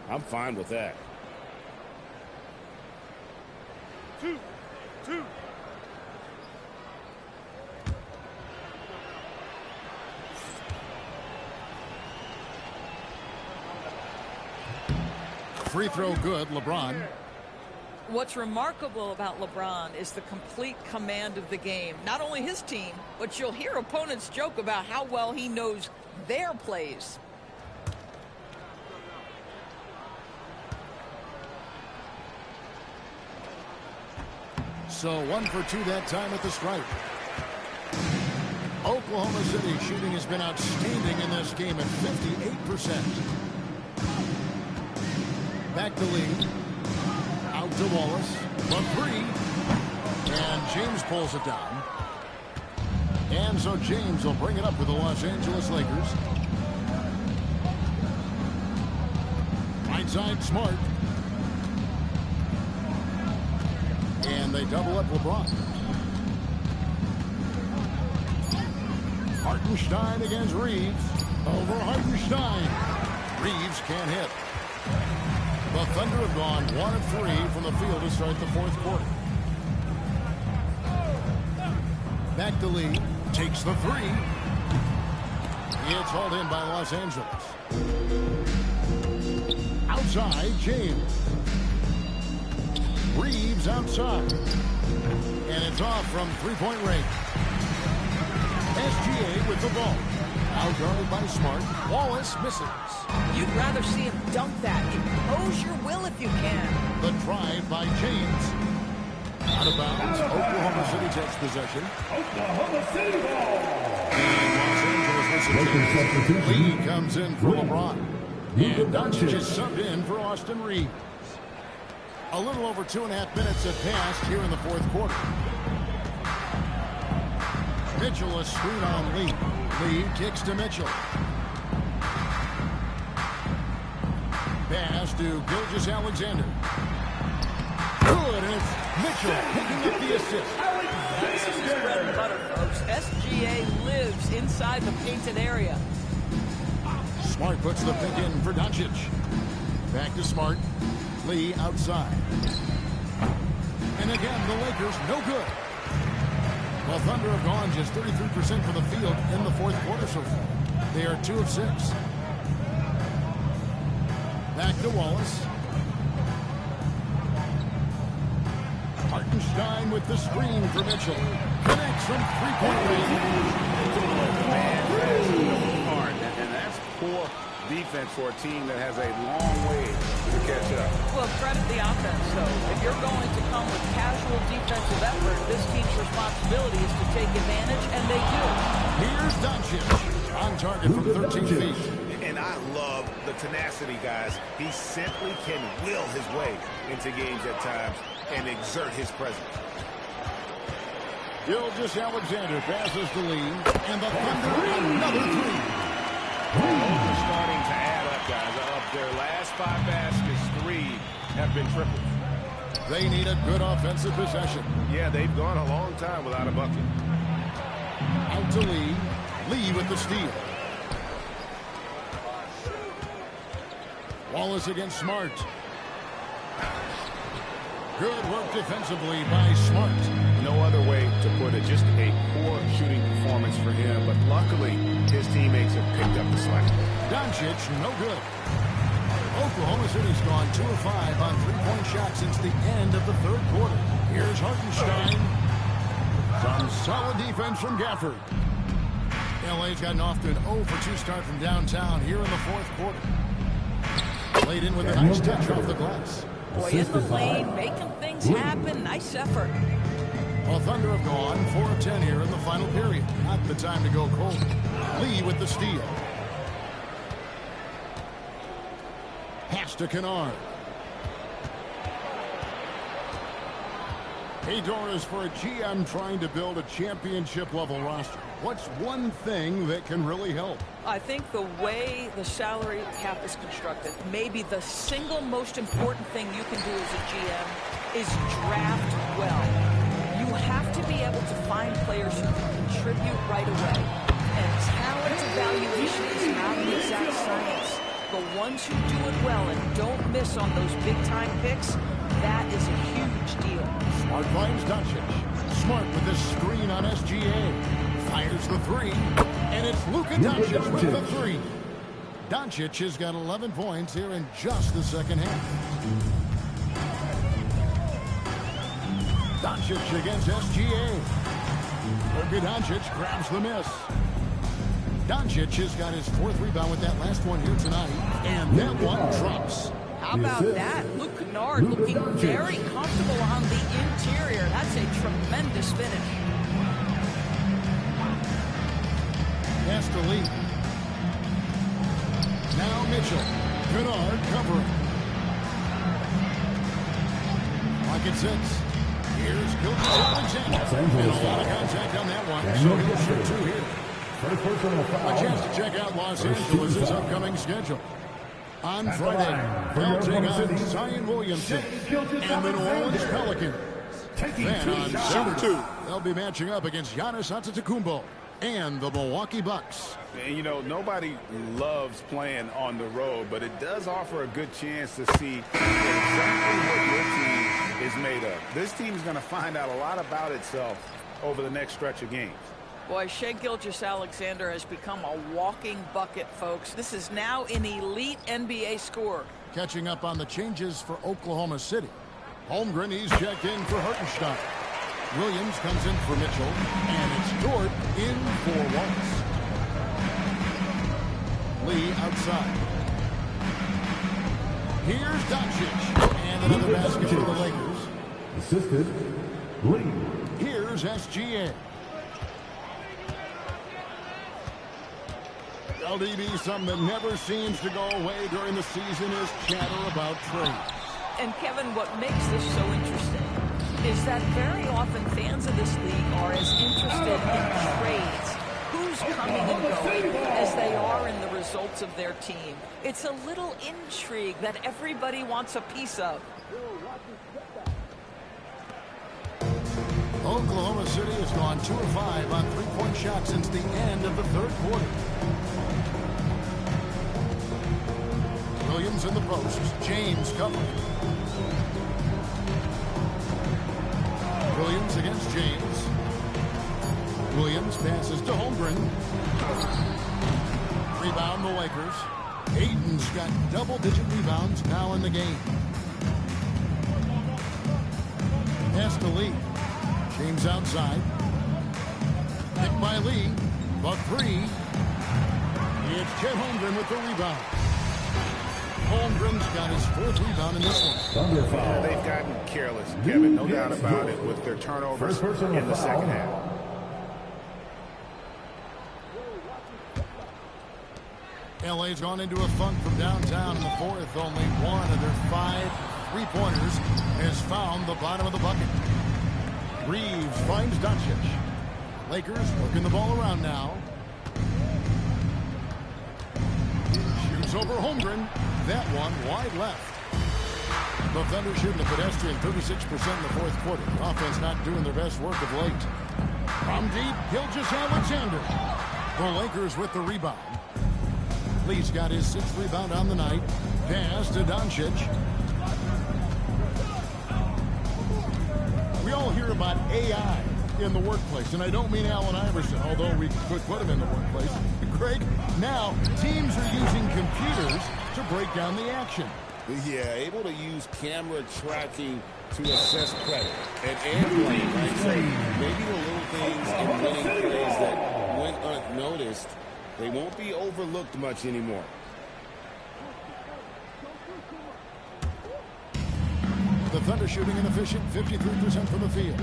I'm fine with that. 2. Free throw good, LeBron. What's remarkable about LeBron is the complete command of the game. Not only his team, but you'll hear opponents joke about how well he knows their plays. So 1 for 2 that time at the stripe. Oklahoma City shooting has been outstanding in this game at 58%. Back to Lee. Out to Wallace. For 3. And James pulls it down. And so James will bring it up for the Los Angeles Lakers. Right side, Smart. And they double up LeBron. Hartenstein against Reeves. Over Hartenstein. Reeves can't hit. The Thunder have gone 1 of 3 from the field to start the fourth quarter. Back to Lee. Takes the 3. It's hauled in by Los Angeles. Outside, James. Reeves outside. And it's off from three-point range. SGA with the ball. Outguarded by Smart. Wallace misses. You'd rather see him dunk that. Impose your will if you can. The drive by James. Out of bounds. Oklahoma City takes possession. Oklahoma City ball. And Los Angeles with Lee comes in for LeBron. And Doncic is subbed in for Austin Reeves. A little over 2.5 minutes have passed here in the fourth quarter. Mitchell, a screen on Lee. Lee kicks to Mitchell. Pass to Gilgeous-Alexander. Good, and it's Mitchell picking up the assist. This is his bread and butter, folks. SGA lives inside the painted area. Smart puts the pick in for Doncic. Back to Smart. Lee outside. And again, the Lakers no good. Well, Thunder have gone just 33% from the field in the fourth quarter so far. They are 2 of 6. Back to Wallace. Hartenstein with the screen for Mitchell. Connects from three-point range. Hard, and that's poor defense for a team that has a long way to catch up. Well, credit the offense, though. If you're going to come with casual defensive effort, this team's responsibility is to take advantage, and they do. Here's Doncic on target from 13 feet. And I love the tenacity, guys. He simply can will his way into games at times and exert his presence. Gilgeous-Alexander passes the lead, and the Thunder another 3. They're starting to add up, guys. Of their last 5 baskets, 3 have been triples. They need a good offensive possession. Yeah, they've gone a long time without a bucket. Out to Lee. Lee with the steal. Wallace against Smart. Good work defensively by Smart. No other way to put it. Just a poor shooting performance for him. But luckily, his teammates have picked up the slack. Doncic, no good. Oklahoma City's gone 2 of 5 on three-point shots since the end of the third quarter. Here's Hartenstein. Some solid defense from Gafford. LA's gotten off to an 0 for 2 start from downtown here in the fourth quarter. Played in with a nice touch off the glass. Boy, in the lane, making things happen. Nice effort. Well, Thunder have gone 4 of 10 here in the final period. Not the time to go cold. Lee with the steal. Pass to Kennard. Hey, Doris, for a GM trying to build a championship-level roster, what's one thing that can really help? I think the way the salary cap is constructed, maybe the single most important thing you can do as a GM is draft well. You have to be able to find players who can contribute right away. And talent evaluation is not an exact science. The ones who do it well and don't miss on those big-time picks, that is a huge deal. Smart finds Doncic. Smart with the screen on SGA. Fires the 3. And it's Luka Doncic with the 3. Doncic has got 11 points here in just the second half. Doncic against SGA. Luka Doncic grabs the miss. Doncic has got his 4th rebound with that last one here tonight. And that one drops. How about that? Luke Kennard looking very comfortable on the interior. That's a tremendous finish. Pass to Lee. Now Mitchell. Kennard covering. Lock at 6. Here's Gilgeous-Alexander. And a lot of contact on that one. So he'll shoot 2 here. A chance to check out Los Angeles' upcoming schedule. On Friday, they'll take on Zion Williamson and the New Orleans Pelicans. Then on Saturday, they'll be matching up against Giannis Antetokounmpo and the Milwaukee Bucks. And, you know, nobody loves playing on the road, but it does offer a good chance to see exactly what your team is made of. This team is going to find out a lot about itself over the next stretch of games. Boy, Shai Gilgeous-Alexander has become a walking bucket, folks. This is now an elite NBA scorer. Catching up on the changes for Oklahoma City. Holmgren, he's checked in for Hartenstein. Williams comes in for Mitchell, and it's Dort in for Wallace. Lee outside. Here's Doncic, and another basket for the Lakers. Assisted, Lee. Here's SGA. LDB, something that never seems to go away during the season is chatter about trades. And Kevin, what makes this so interesting is that very often fans of this league are as interested in trades, who's coming and going, as they are in the results of their team. It's a little intrigue that everybody wants a piece of. Oklahoma City has gone 2 of 5 on three-point shots since the end of the 3rd quarter. Williams in the post. James covering. Williams against James. Williams passes to Holmgren. Rebound the Lakers. Ayton's got double-digit rebounds now in the game. Pass to Lee. James outside. Picked by Lee. Buck 3. It's Chet Holmgren with the rebound. Holmgren's got his 4th rebound in this one. Yeah, they've gotten careless, Kevin, no doubt about it, with their turnovers in the second half. LA's gone into a funk from downtown in the 4th. Only one of their 5 3-pointers has found the bottom of the bucket. Reeves finds Doncic. Lakers working the ball around now. Shoots over Holmgren. That one wide left. The Thunder shooting the pedestrian 36% in the 4th quarter. The offense not doing their best work of late. From deep, Gilgeous-Alexander. The Lakers with the rebound. Lee's got his 6th rebound on the night. Pass to Doncic. We all hear about AI in the workplace, and I don't mean Allen Iverson, although we could put him in the workplace. Greg, now teams are using computers to break down the action. Yeah, able to use camera tracking to assess credit and blame, right? So maybe the little things in winning plays that went unnoticed, they won't be overlooked much anymore. The Thunder shooting an efficient 53% from the field.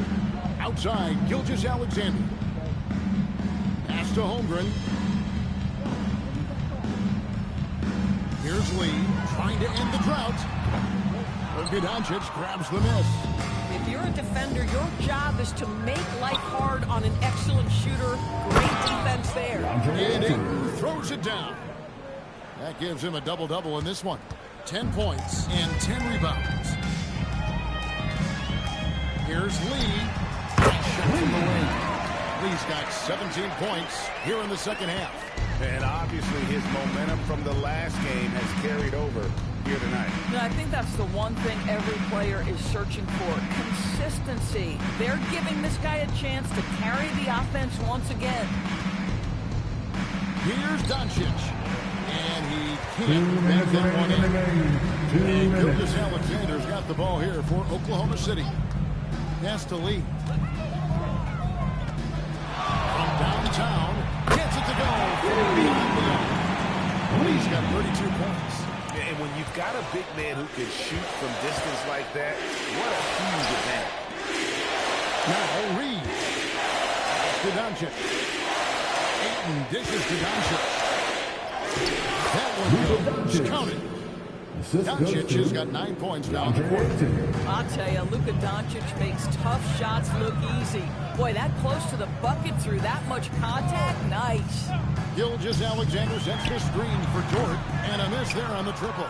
Outside, Gilgeous-Alexander. Pass to Holmgren. Here's Lee trying to end the drought. Luka Doncic grabs the miss. If you're a defender, your job is to make life hard on an excellent shooter. Great defense there. And Ayton throws it down. That gives him a double-double in this one. 10 points and 10 rebounds. Here's Lee. Shot from the wing. Lee's got 17 points here in the second half. And obviously his momentum from the last game has carried over here tonight. I think that's the one thing every player is searching for. Consistency. They're giving this guy a chance to carry the offense once again. Here's Doncic. And he can't bank that one in. And Gilgeous-Alexander's got the ball here for Oklahoma City. Pass to Lee. From downtown, gets it to go from behind the arc. Lee's got 32 points. And when you've got a big man who can shoot from distance like that, what a huge advantage. Now Reed. To Doncic. Ayton dishes to Doncic. That one goes. Counted. Doncic has got 9 points now in the quarter. I'll tell you, Luka Doncic makes tough shots look easy. Boy, that close to the bucket through that much contact, nice. Gilgeous-Alexander sets the screen for Dort, and a miss there on the triple.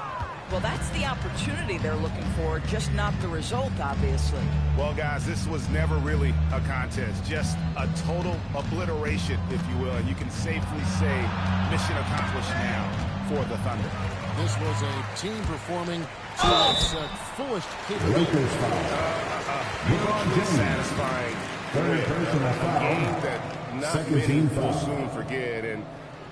Well, that's the opportunity they're looking for, just not the result, obviously. Well, guys, this was never really a contest, just a total obliteration, if you will. And you can safely say mission accomplished now for the Thunder. This was a team performing to its fullest capability. Satisfying game that not many will soon forget. And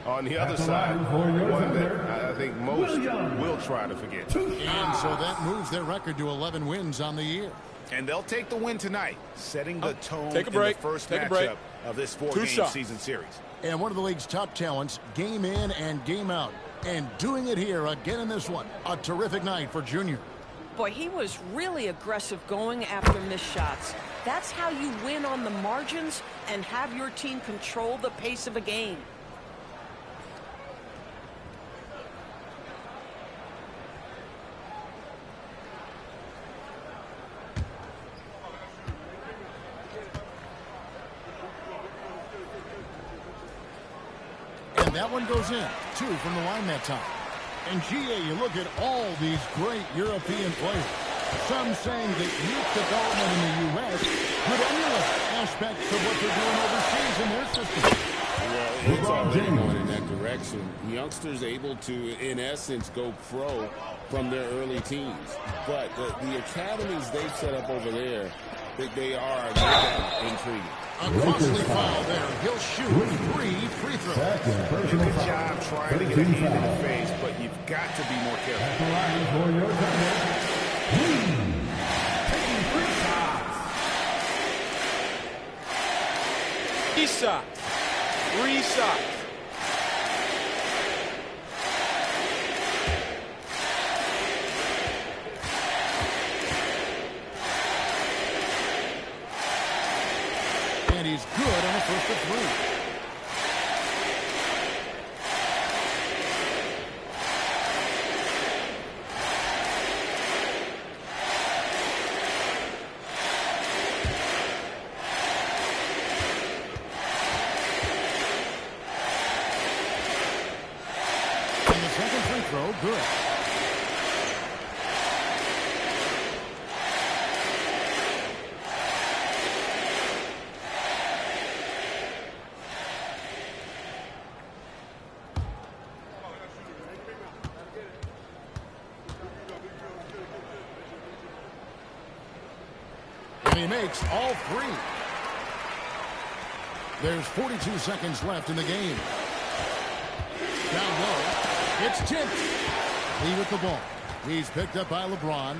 on the other side, one that I think most will try to forget. And so that moves their record to 11 wins on the year. And they'll take the win tonight, setting the tone in the first matchup of this four-game season series. And one of the league's top talents, game in and game out. And doing it here again in this one. A terrific night for Junior. Boy, he was really aggressive going after missed shots. That's how you win on the margins and have your team control the pace of a game. And that one goes in. 2 from the line that time. And GA, you look at all these great European players. Some saying that youth development in the U.S. could emulate aspects of what they're doing overseas in their system. Well, it's already going in that direction. Youngsters able to, in essence, go pro from their early teens. But the academies they've set up over there, they are intriguing. A costly foul there. He'll shoot 3 free throws. Good job trying to get a hand in the face, but you've got to be more careful. At the line for your Thunder, taking 3 shots. 3 shots. And he's good on the first of 3. And the second free throw, good. And he makes all 3. There's 42 seconds left in the game. Down low. It's tipped. Lee with the ball. He's picked up by LeBron.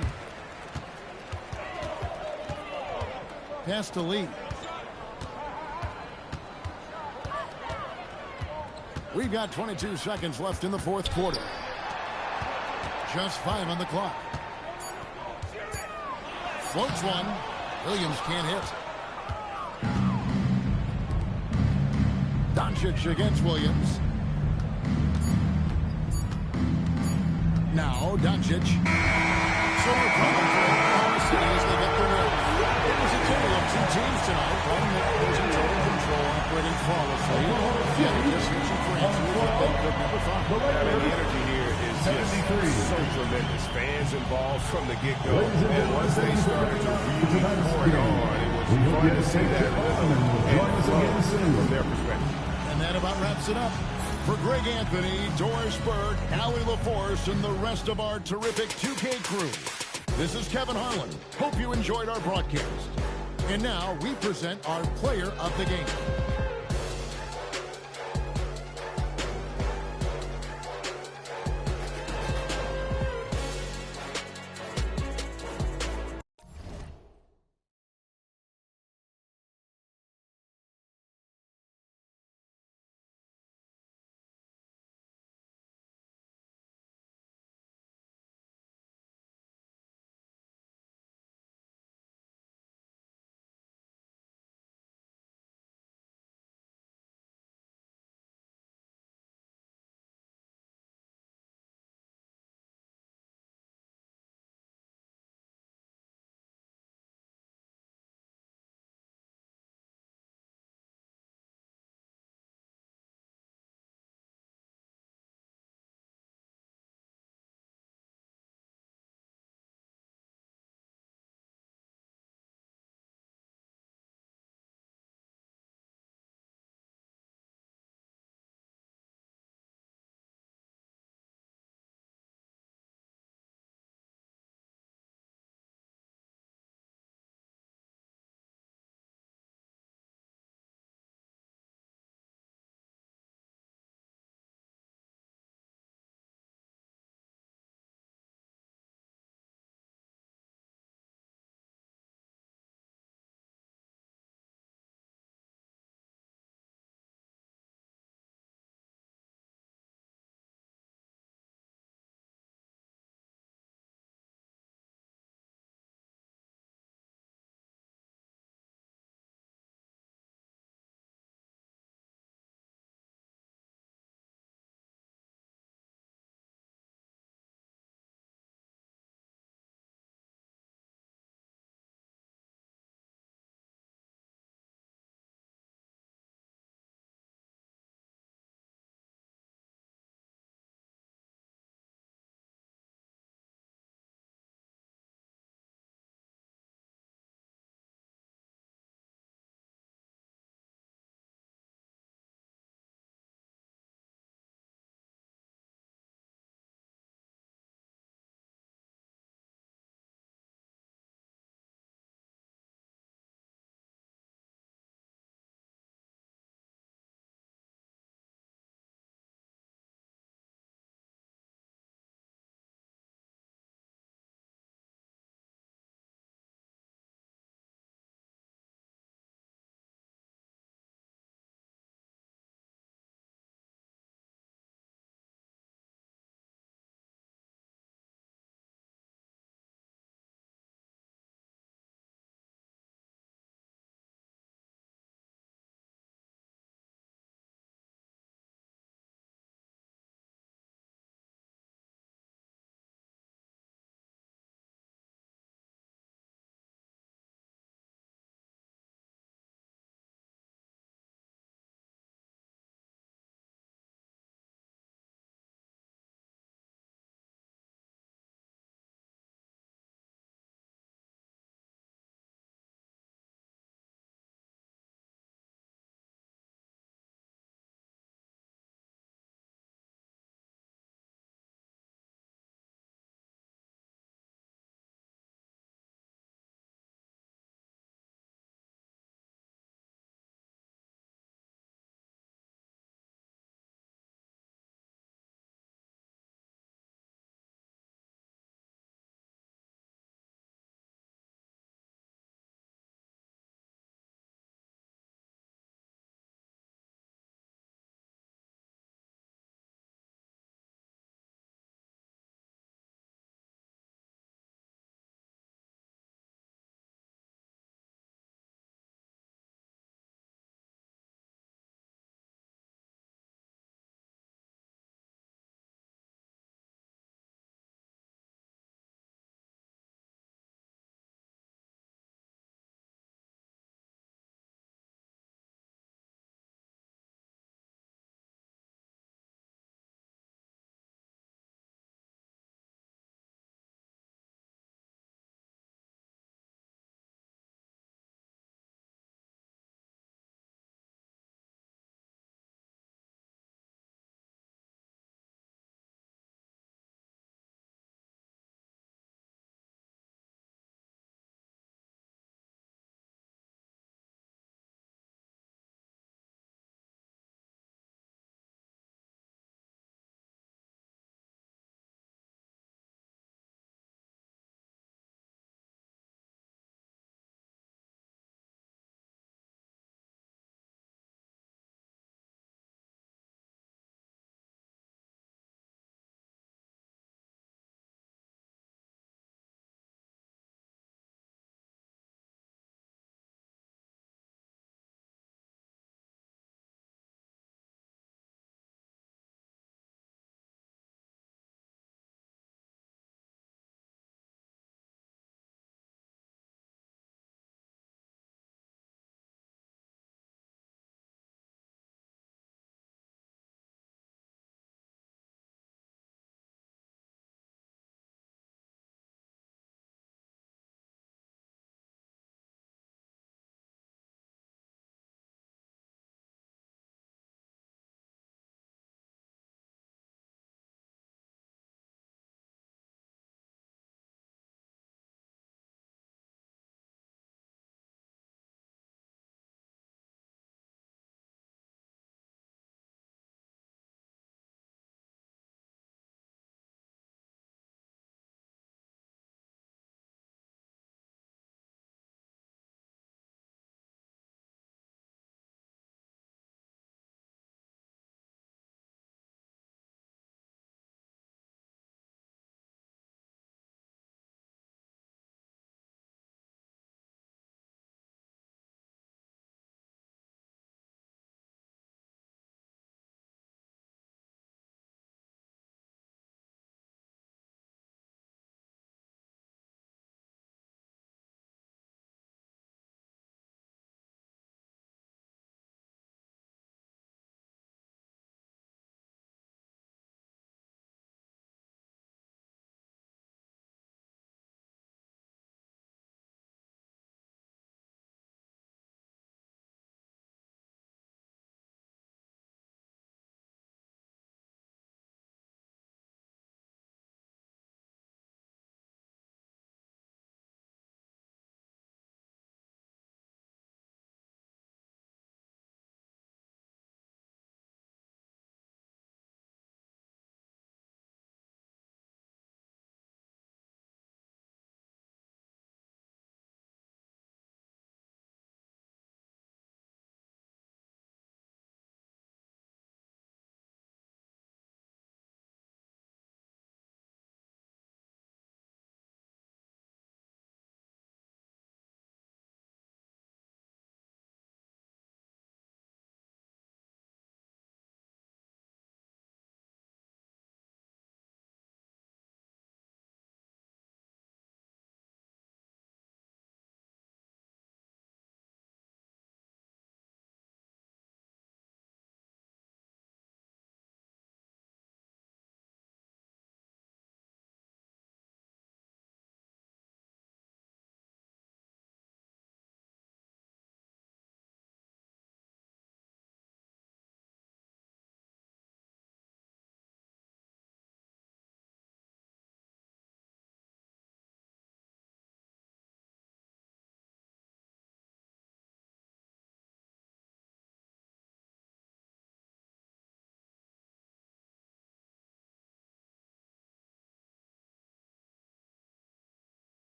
Pass to Lee. We've got 22 seconds left in the fourth quarter. Just 5 on the clock. Floats one. Williams can't hit. Doncic against Williams. Now Doncic. Sore problem for Oklahoma City as they get the win. It was a tale of 2 teams tonight. One that was in total control, operating flawlessly. The other just reaching for answers that they could never find. The energy here is just so tremendous. Fans involved from the get-go. And once they started to really pour it on, it was fun to see that rhythm and flow from their perspective. And that about wraps it up. For Greg Anthony, Doris Burke, Allie LaForce, and the rest of our terrific 2K crew, this is Kevin Harlan. Hope you enjoyed our broadcast. And now we present our player of the game.